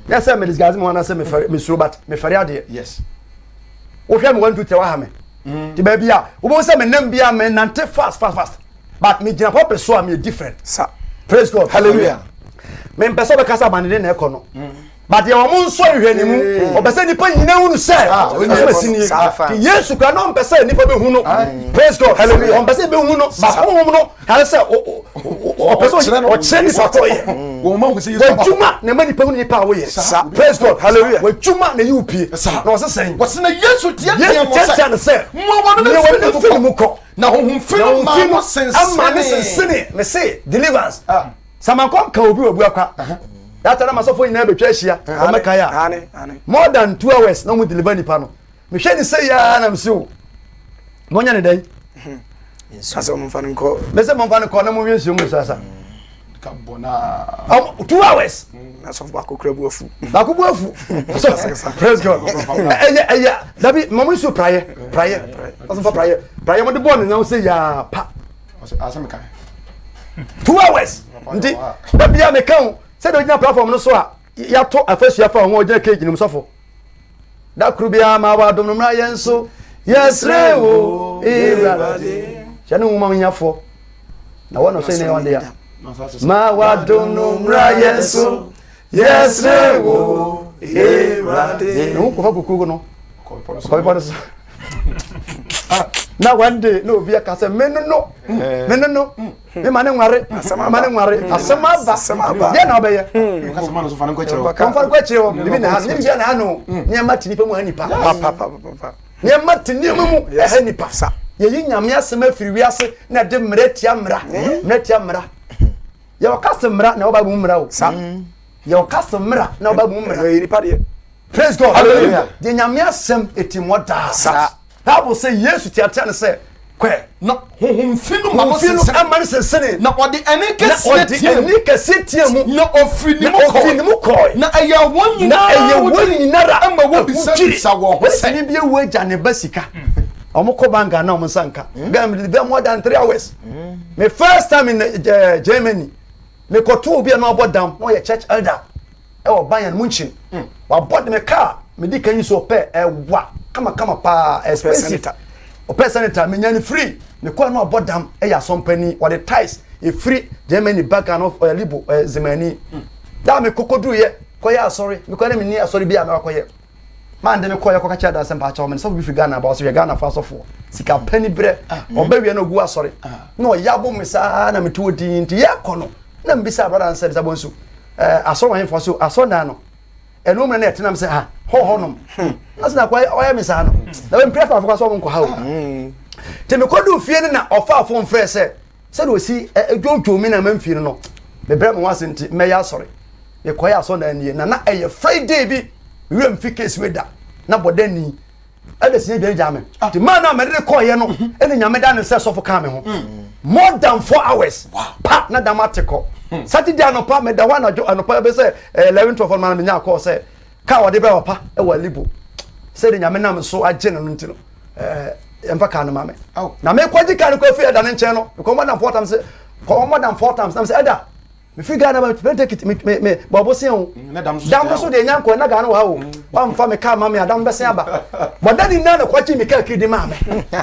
ya say me disguise me wana say me suro bat me fare ade yes wo hwe me 1 2 3 wa ha me ti ba bia wo bo say me nam bia me nante fast but me gina pop so am different Sa. praise God Hallelujah. me mpesa be kasa banede na ekọ no but ye wo nso hwe ni mu obese nipa nyina hunu say Yes. Yesu kwa no mpesa nipa be hunu praise God hallelujah mpesa be hunu ba honhom no hale say o pesa o cheni pato ye wo ma hu se Yesu wajuma na mani pa hunu nipa wo ye Sa. praise God Hallelujah. wajuma na yupi Sa. na wose sen wase na Yesu tia Yesu mo tete na say mo wa ne na wo free film mu ko na honhom free na ma film mo ama ne sensene me say deliverance samankom ka obi obu akwa that time masofo nyina betwa ahia o meka ya Ane. more than 2 hours no mu deliver nipa no me hwe ni say ya na me say o monya ne dai Asa mo fani ko. me say mo fa ne ko na mo wi nsuo mu sasa ka bona 2 hours Na so ba ko kra bu afu. ba ko bu afu so praise God eya dabi mo mu so prayer aso fa prayer mo de born na say ya pa wase asem ka 2 hours ndi da bia me kan say do gina platform no so a ya to afasua fa ho ogina cage nim sofo da kru bia ma wa dom no mra yenso yesre wo irade chane wo ma nyafo na wono say ne wonde ya ma wa dom no mra yenso yesre wo irade no ko fa kuku no ko pa so na one day no obi aka say menno me mane nware asema ba dia na obeye ka se ma no so fa nko kire kan fa ko chiro bi na ha ni bia na ha no ni amati ni pa mu ha nipa Pa. ni amati ni mu ha nipa ye yi nyame asema firi wiase na de mretia mra ye wakase mra na oba bu mra o ye wakase mra na oba bu mra Ni pa de. praise God Hallelujah. de nyame asem etimoda Sa. Bible say Yesu tiatia ne say kwe na honhom free no ma mo ofinu se amane sensene na odi ene na kese odi tie eni kese tie mu na ofri ni na mo ofini ko mu koy na aya won nyina na eye woni nara ama wo bisa wo ho se ni bia wo agya ne basika omo ko banga na omo sanka be more than 3 hours my first time in Germany me ko to obi na obodam no ye church elder e wo Bayern Munchen wa bod me car me di kan so pe wa kama pa expensive o senator me nyane free me ko na obodam e ya sompani or the ties e free Germany back and of libo zemani da me kokodu ye ko ya sorry me ko na me ni asori bia me ko ye man de me ko ye ko ka cha da sempa cha o me so bi fi Ghana ba so ye Ghana fa so fo sika pani bre obawie na ogu asori na o yabo me sa na me to din ti ye ko no na mbisa brother and said sabonsu aso wan fo so aso na no eno me na etenam se ha ho nom asina kwa o ya me sa no na we pray for afọ so mo nko ha o te me kodu fie na ofa afọ mfre se do si edwodwo mi na mamfie no me bre mo wasenti me ya asori me koya aso na nie na eye Friday bi we mfi case weda na bodani ebe sie bia jame ti man na me de koye no ene nyame da ne se so fo ka me ho more than 4 hours pa na da mateko Saturday anopa me da wana anopa be say 11 12 man me nya call say ka wode be opa e wa libo say de nyame nam so agye no ntino emfa ka no mame na me kwaji ka no ko fi da ne nche no ko more than 4 times say ko more than 4 times na say ada me figure na me take it me bobo se o dam so de nyanko na ga na wa o wa mfa me ka ma me adam be se aba bodani na na kwachi me ka kidi ma me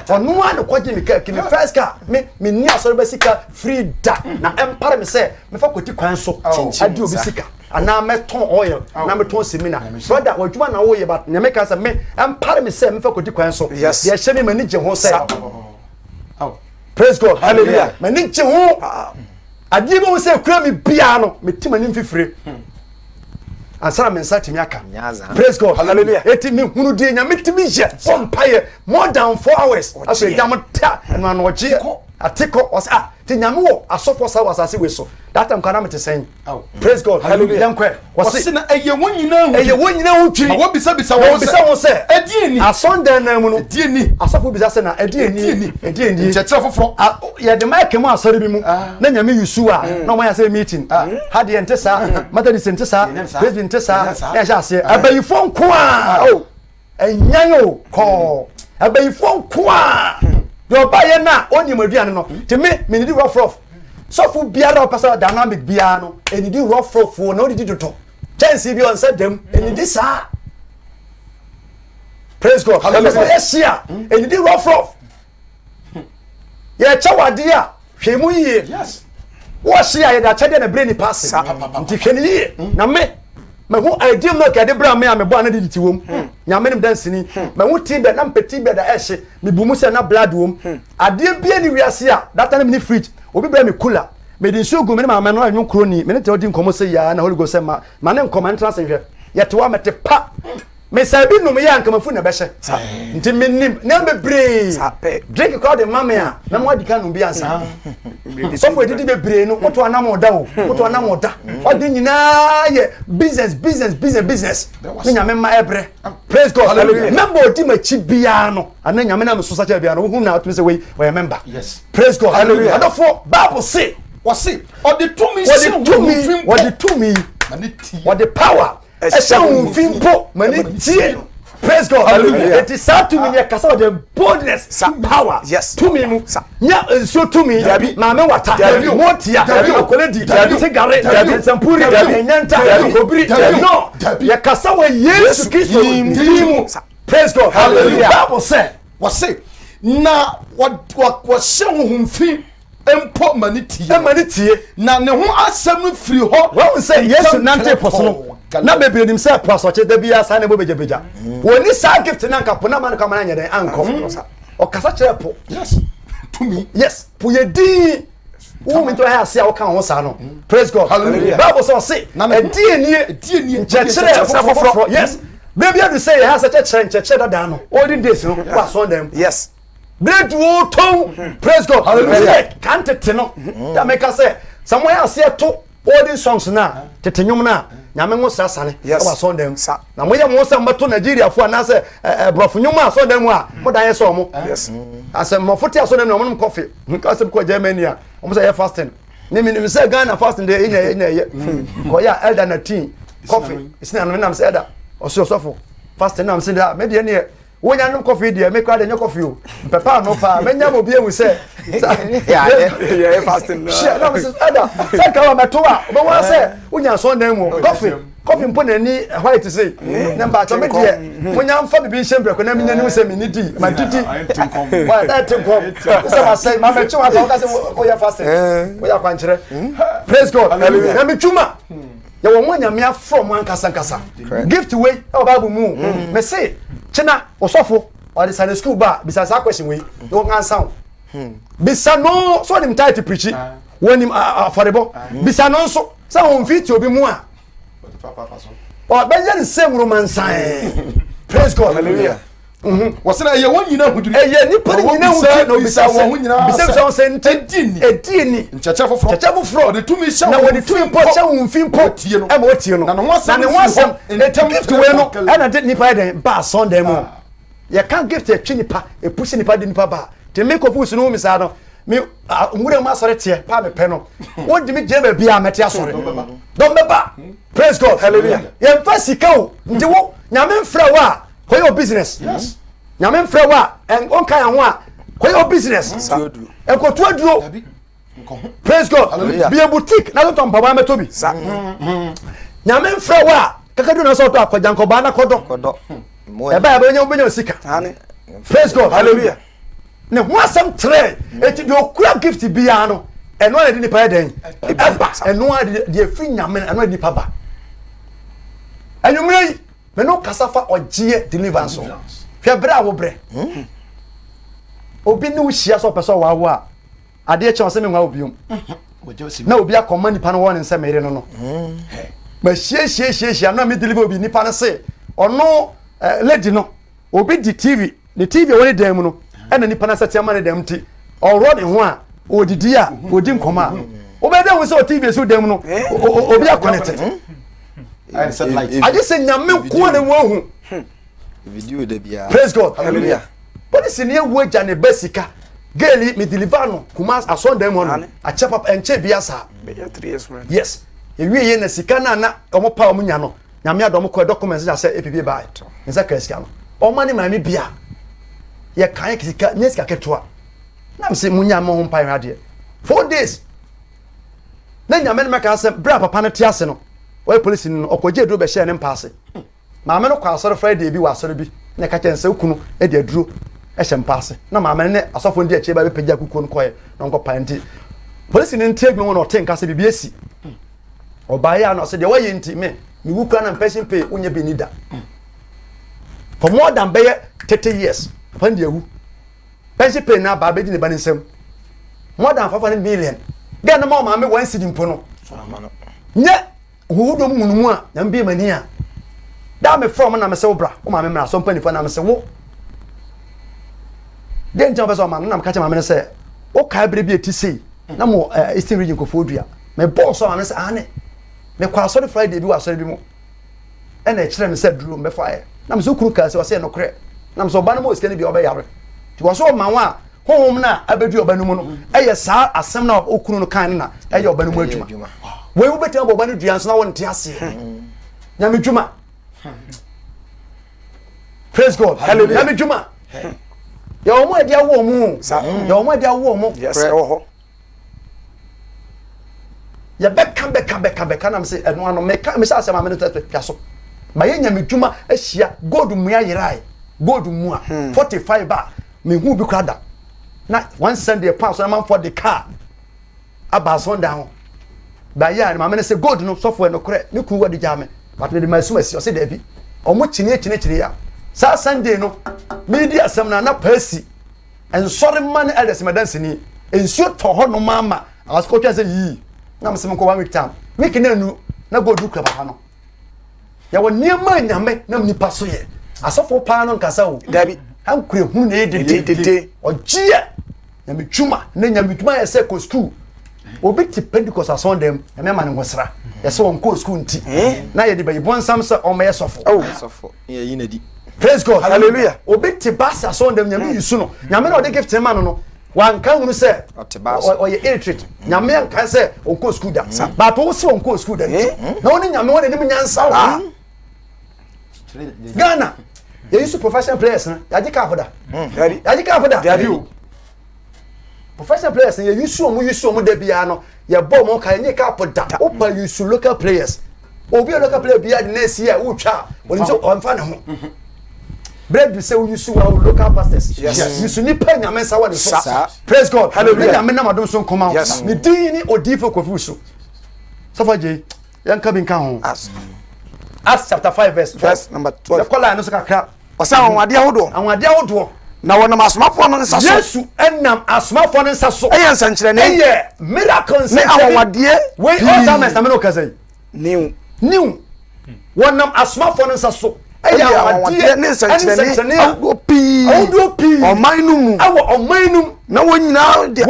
onu an kwachi me ka kidi first car me ni asoro be sika free da na empare me se me fa koti kwan so adi obi sika ana me ton oil na me ton semina brother wadwuma na wo ye but na me ka se me empare me se me fa koti kwan so de hye me mani je ho se praise God hallelujah mani je ho adibo se kura mi bia no metima ni mfifire ansara me nsati miaka praise God hallelujah eti mi hunu de nya metimi je ompaye more than 4 hours aso jam ta no no oje atiko osa ti nyame wo asofo sa wasase we so that time kana mete sen praise God hallelujah yankwe wasi na eye wonyina hu twi wo bisa wo se edieni asonda na mu no edieni asofo bisa se na edieni chechera foforo ya de mic mu asori bi mu na nyame yusu a na mo ya se meeting ha de ente sa mata de sente sa president sa ya sha se abayifo nko a enyan o ko abayifo nko a do ba ye na onimaduane no te me need rough so fu biara opasa dynamic bia no enidi rough no didi to chance bi on said them enidi sa praise God hallelujah yes ya enidi rough ye chawade a hwemu yie yes wo sia ye da chade na brain pass nti hwene yie na me hu ideal no ka de bra me amebo ana didi tiwom nyame nim dansini hu tibe na mpeti be da ehye me bumu se na blood wom ade bia ni wiase a data na me ni fridge obi bra me cooler me din so gu me ma no anwu kroni me ne te odi nkomo se ya na holy go se ma ne nkomo entrance hwe ye te wa mete pa me sabi no me ya nka mafu na be hye nti me nim na be bre drink call the mama ya na mo adika no bi ansa so for didi be bre no woto anam da o woto anam da odi nyina ye business me nyame ma ebre praise God hallelujah member odi ma chi bia no ana nyame na me so sacha bia no hu na atumi se we member yes praise God hallelujah adofo bible say wasi odi to me what the power eshun fimpo mani tie praise God hallelujah it is sad to me ya kasa the boldness some power yes to me mu nya so to me ma me wata motia akoledi sigare sampuri nyanta obiri no ya kasa wa Yesu Kristo ndimu praise God hallelujah bible say wasi na wa shen humfi empo mani tie na ne ho asem firi ho wa say Yesu nante poso na bebere nim say poso che da bia sa na bo beja woni sa gift na nka po na man ka man anya den anko o kasa chere po yes to me yes po ye di wo mi to ha ase a wo kan ho sa no praise God hallelujah bible say edieni chere foforo yes baby you say ha sa chere da no olden days no wa so dem yes bread wo ton praise God hallelujah can't tete no that make us say somewhere ase to olden songs na tete nyum na nyame ngo sasane wa so dem na moye mo se mbato Nigeria fo na se brofu nyum a so dem a mo dan ye so mo yes ase mo foti aso dem na mo coffee nka se ko Germany a mo say fasting ni mi say Ghana fasting de ina ko ya elder na teen coffee isna no na say elder oso sofo fasting na say da me de ne wonya no coffee de me kwa de coffee o papa no pa menya mo bi ewu say yeah fasting no shit na say elder say ka wa meto a obo wa say wonya so na mu coffee mpo na ni white say number to me de wonya mfa bibi nhembre ko na menya ni say me ni di ma didi wa that tinkom say ma say ma me chwa ka say o ya fasting o ya kwanchere praise God hallelujah na me chuma ya wo mwanya me from ankasa gift way e Bible mu me say china osofo or the Sunday school ba bisa sa question we no answer bisa no so dem title preach when him affordable bisa no so say on fit obi mu a o benja same romance praise God hallelujah wasena ye wonyina huduru ye nipa nyina huduru no bisa wo nyina bisa wo sent edieni nchacha foforo de tumi sha na woni tumi po sha wo mfimpo tie no e mo tie no na no wasem etem gift we no e na de nipa den ba Sunday mu ye kan gift e twi nipa e push nipa de nipa ba te make of us no mi sa no mi ngure ma sore tie pa me pe no wo di mi je ba bia mete asore don beba praise God hallelujah ye mfa sika o ndi wo nyame mfra wa for your business yes nyame mfra wa en on kan ho a for your business e ko to aduro praise God be a boutique na to mpaba metobi nyame mfra wa kakadu na so to akwajankoba na kodo e ba be nya sika praise God hallelujah ne ho asem tre eti de okura gift bia no eno na de ni pa den eno de afi nyame eno de pa ba anyumre me no kasafa ogie deliverance hwe bra wo bre obi ni wo hia so person wa wo a ade e che won se me nwa obium na obi akoma nipa no won nse mere no ma hie na me deliver obi nipa no se ono lady no obi di TV the TV woni dem no e na nipa na sete ma ne dem ti oro ne ho a odidi a odi nkoma obi dem wo se o TV so dem no obi akonnect I just say nyame ko ne wo hu video de bia praise God hallelujah but this near wage and besika girl me deliver no kuma ason dem ho no a chap up enche bia sa 3 years man yes ewie ye na sika na omo pa omo nya no nyame adom ko documents ja say epibi buy nza ka sika no o mani ma me bia ye kan sika nye sika ketwa na me say munya mo ho pa hwade 4 days na nyame na ka say bra papa na ti ase no o police no okoje duro be share ne mpaase maame no kwa asore Friday bi wa asore bi na ka kyense kunu e de aduro e hye mpaase na maame ne asofo ndi ache ba be pagya kuku no koye na nko panti police ni ntie gbe won o ten ka se bibi esi obaya no se de waye nti me wu kra na pension pay unye bi nida for more than 30 years pan de wu pension pay na ba be di ne ba nsem more than 500 million ga na ma maame 1 cedi mpo no nye hudo munmu a na mbi mani a da me from na me se obra o maame mra so mpani fo na me se wo den jam person man na me ka che maame se o ka bere bi eti sei na mo Eastern region ko fodua me boss so maame se ane me kwa so Friday bi wa so bi mo e na kire me se duro me fa e na me so kuru ka se o se no kre na me so ba na mo skani bi o be yare ti wo so manwa honhom na abedu oba no mu no e ye sa asem na okunu no kan na e ye oba no mu adwuma we wo betem oba no duan so na won te ase nyame dwuma praise God hallelujah nyame dwuma ya omo ade awo mu ya omo ade awo mu yes ho ya beka na me se eno ano me se asem amene tete so ma ye nyame dwuma ahia god mu ayerai god mu a 45 ba me hu bi krada na one Sunday pass na man for the car aba Sunday ho ba ya ma me se god no so for no kre ne ku wadi jame but me ma suma si o se da bi omo chine ya sa Sunday no media asem na pasi en sorry man elders madanse ni ensuo to ho no mama asko twa se yi na me se ko 1 week time week na nu na god du kra papa no ya woni ma nyame na nipa so ye asofo pa no nkasa o dabi han kure hu na edede ogie nyame twuma na nyame twuma ya se ko school obi ti Pentecost ason dem e me ma ne ngosra ya se won ko school nti na ye de ba yibon sam se o me sofo sofo ye yi na di praise God hallelujah obi ti bas ason dem nyame yisu no nyame na o de gift man no wan kan hunu se o ye illiterate nyame kan se o ko school da but o se o ko school da na oni nyame won enim nyansa wa Ghana ye use professional players na yaji ka foda yaji ka foda professional players ye use omo da bia no ye ball mo ka ye ka foda o pa use local players obi local player bia de next year wo twa woni so on fa ne ho bread be say we use our local pastors yes use ni pa nyame sa woni so praise God hallelujah nyame na madom so nkoma ni din ni odifo kofuso so fa je yanka bin kan ho Acts chapter 5 verse number 12 the call no so kakra osa awade ahodo na wonam asomafo no nsa so Yesu enam asomafo no nsa so eya nsankyere ne eye miracles ne awade we all time na me no kazai new wonam asomafo no nsa so eye awade ne nsankyere ne opi oman no mu awo oman no na wonyina de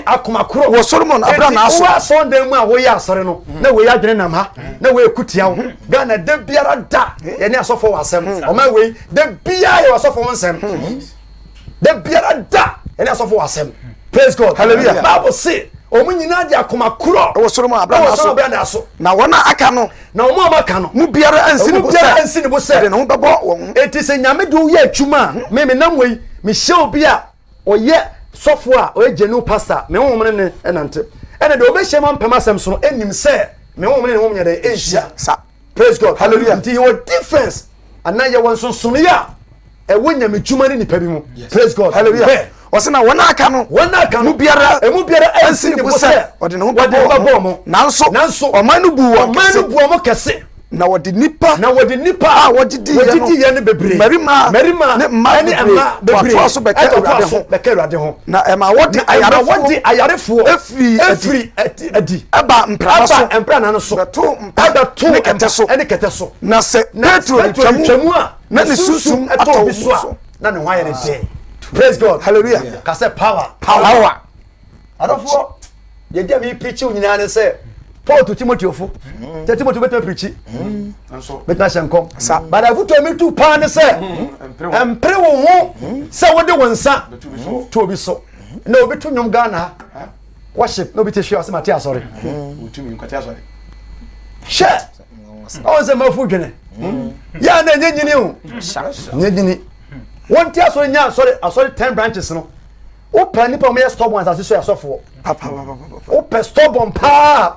akomakoro wo Solomon Abraham na so wo Sunday mu a wo ya asore no na we ya dwene nam ha na we kutia wo Ghana de biara da ye ne asofo wasem o ma we de biara ye asofo wonsem de biara da ye ne asofo wasem praise God hallelujah Bible say o mu nyina de akomakoro wo Solomon Abraham na so na wona aka no na o mu amaka no mu biara ansi ni bo se de no bebo wo enti se nyame de wo ye atwuma me nam we me hye obi a oye software o genu pastor me wo ne enante ene de obehye ma mpema asem so no enim se me wo ne wo nya de ehia sa praise God hallelujah nti your difference ana ye won so so ya e wonya me dwuma ni nipa bi mu praise God hallelujah osena wona aka no mu biara ensi ni bo se ode ne ho babo mo nanso oman no bu wo kese na wodi nipa a wodi ye ne bebre marima ne ma ne ama bebre wato so bekerade ho na ema wodi ayarefo efri adi aba mpra na no so beto ne kete so na se petro twamu a na ne susum ato bi so na ne hwan ye ne dey praise God hallelujah ka say power adofo ye dia me preach nyina ne say Paul to Timothy ofo Timothy better preach better shenkom but I to me to pan say empre wo ho say wo de wonsa to obi so na obi to nyom Ghana worship no be te hwe mate asori utumi nkwate asori she o se mafu dwene ya na nyegyini o nyegyini won ti asori nya asori 10 branches no o pa nipa mo ye stop ones asese asofo papa o pe stop on pa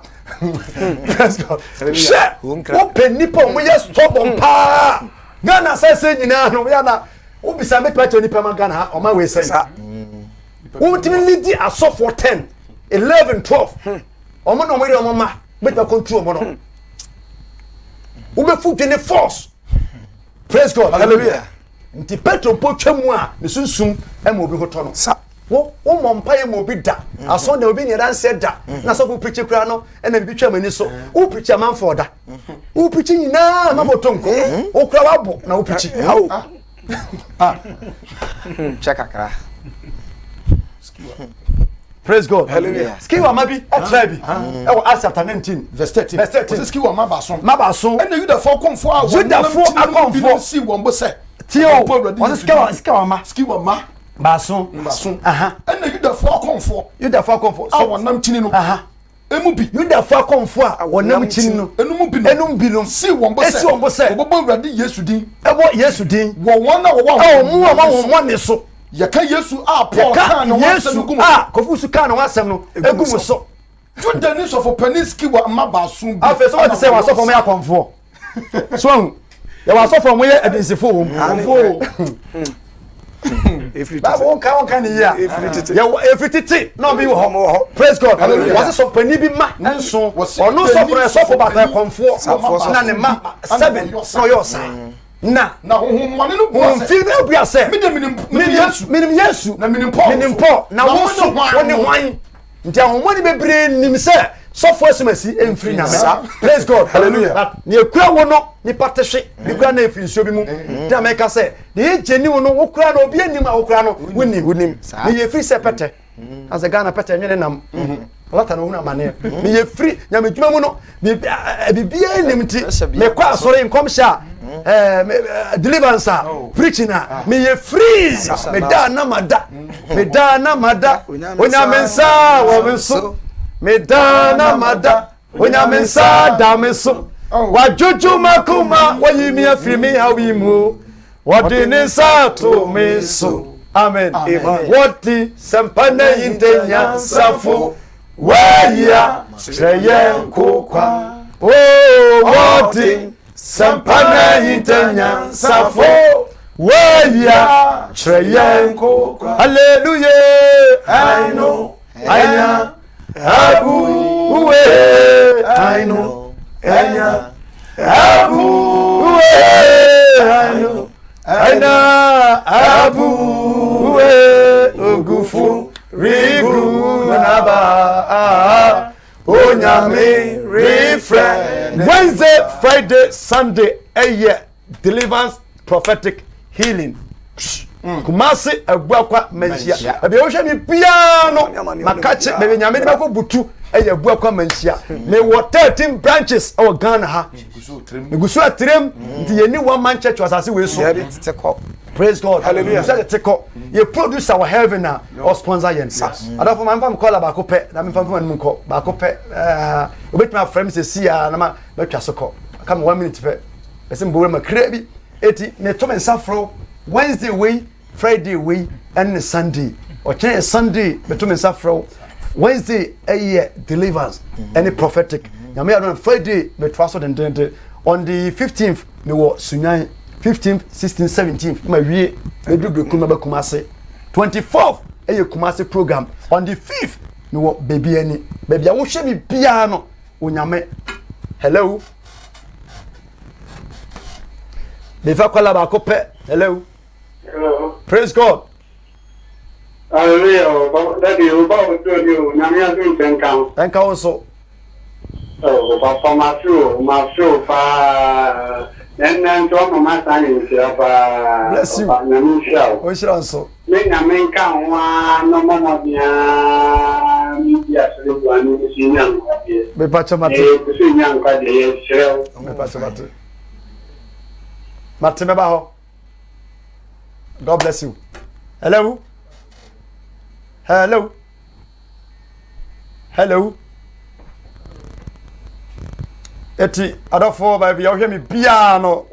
praise God share o pe nipa mo ye stop on pa Ghana say nyina no ya na o bisa me pa nipa man Ghana o ma we say o timi lidi asofo 10 11 12 o mo no mo re o mo ma better control mo no o be fu the force praise God hallelujah nti Petro po twam a ne sunsum e mo obi hoto no wo mompa ye mo bi da aso na obi nyera nse da na so fu preach kura no e na bi twam ani so wo preach man for da wo preach nyina ma botonko wo kura wabo na wo preach check akra praise God hallelujah skiwa mabi atra bi e wo Acts chapter 19 verse 13 skiwa mabaso and you the four comfort akonfo see won say tio on skiwa ma baso and you the four comfort so wonam chini no emu bi you the four comfort a wonam chini no enum bi no see won say obobo urade Yesu din wo won na wo mu ne so ye ka Yesu a Paul kan no Yesu a kofusu kan no asem no egum so you the news of Peniski wa mabaso bi afa so what say wa so for me akonfo so ya wa so for me edensifo wo Bible kan ni ya efrititi no bi wo praise God was so pani bi ma nso ono so for ba konfo na ne ma 7 no yo sign na honhomane no bo se na bua se minim Yesu na minim Paul na wo so woni hwan nti ahomani bebre nim se so for asumasi emfiri nyame praise God hallelujah ne ekura wo no ni patehwe ni kura na efiri nsuo bi mu da meka se ne jeni wo no wo kura na obi anim a wo kura no wonim ne ye free se pete as a Ghana pete nwene nam lata no huna mane ne ye free nyame dwuma mu no bibia anim ti me kwa asore nkom sha deliverance preaching me ye free me da na mada onya mensa wo menso me da na mada onya mensa da menso wa jojo makuma wa yimi afiri mi hawi mu wodi ni sa to menso amen wodi sampana yintenya safo wa ya treyen kokwa wodi sampana yintenya safo waya treyen hallelujah I know abu we I know abu we I know abu we ogufu rigu naba onyame refrain Wednesday Friday Sunday deliverance prophetic healing Kumasi abuakwa manhia abi wo hwe mi piano makache bebe nyame de bako butu abuakwa manhia me wo 13 branches o Ghana ha gusu atrem nti yeni one man church wasase we so praise God hallelujah say teko ye produce our heaven na or sponsor yen adafo man fam call bako pe na me fam man ko bako pe obetuma frame se sia na ma betwa soko come 1 minute pe person bo we makra bi eti me to men safro Wednesday way Friday way and Sunday okay Sunday beto me safro Wednesday deliverance any prophetic nyame on Friday me traso den on the 15th me wo sunyan 15th 16th 17th ma wie me du kuma ba Kumasi 24th Kumasi program on the 5th me wo baby ani baby a wo hwe mi bia no onyame hello Before call about cope. Hello. Hello. Praise God. Hallelujah. That you about to do. Namia do tenkan. Thank you also. Oh, Papa Masu, pa. Then to mama signing pa. Bless you. Namu show. We should also. Me na men kan wa no mama bia. Media so one ni sinyam. Me pacha mate. Sinyam ka de show. Me pacha mate. Mate me ba ho. God bless you. Hello. Hello. Hello. Eti adofo ba bia ohwe me bia no.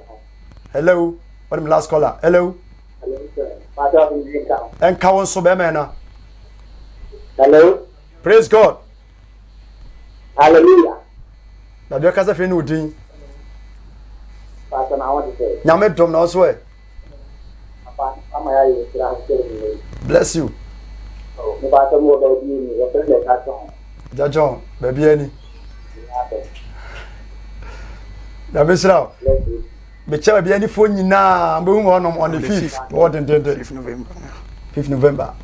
Hello. What the last caller? Hello. Hello sir. Father Vinka. En kawon so be me na. Hello. Praise God. Hallelujah. Na bia ka se fe ni odin. Pastor na want to say. Nyame dom na so e. Papa, am I you to Bless you. Oh, me ba to mo do bi ni, o pe le ka ton. Jajon, baby ani. Na besra. Bless you. Be che baby ani fo nyina, be hu on the 5th. What den 5th November. 5th November.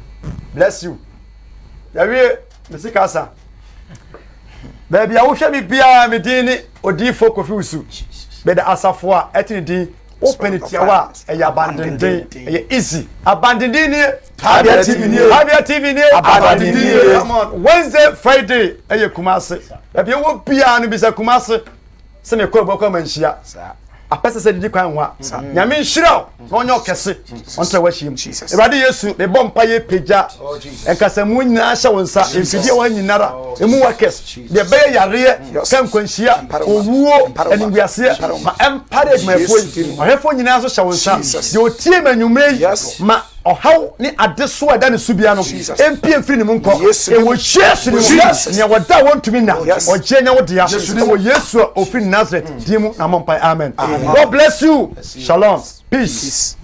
Bless you. Yawie, Mr. Kasa. Baby, I wish me bia me dini odifo Kofi Usu. Be the asafo a etini din open it yawa e abandon din e easy. Abandon din ni Habia TV ni abandon din. Come on. Wednesday, Friday e Kumasi. Baby, wo bia no bisa Kumasi. Se me ko boko manhia. Apese se didi kwan wa. Nyame nhira na onye okese. Ontre wa hiem. Ewade Yesu me bompa ye peja. Enkasa mu nyina hye wonsa. Emfidie wa nyinara. Emu wa kes. De be yare kan kwanhia owuo enwiase ma empare ma efoi. Ohefo nyina so hye wonsa. De otie manyumre ma ohaw ni adeso ada ne subia no empie mfiri ne mu nko e wo Yesu ni ne wada wontumi na oje nya wodia wo Yesu ofiri Nazareth dimu na mompa amen. God bless you. Shalom. Peace.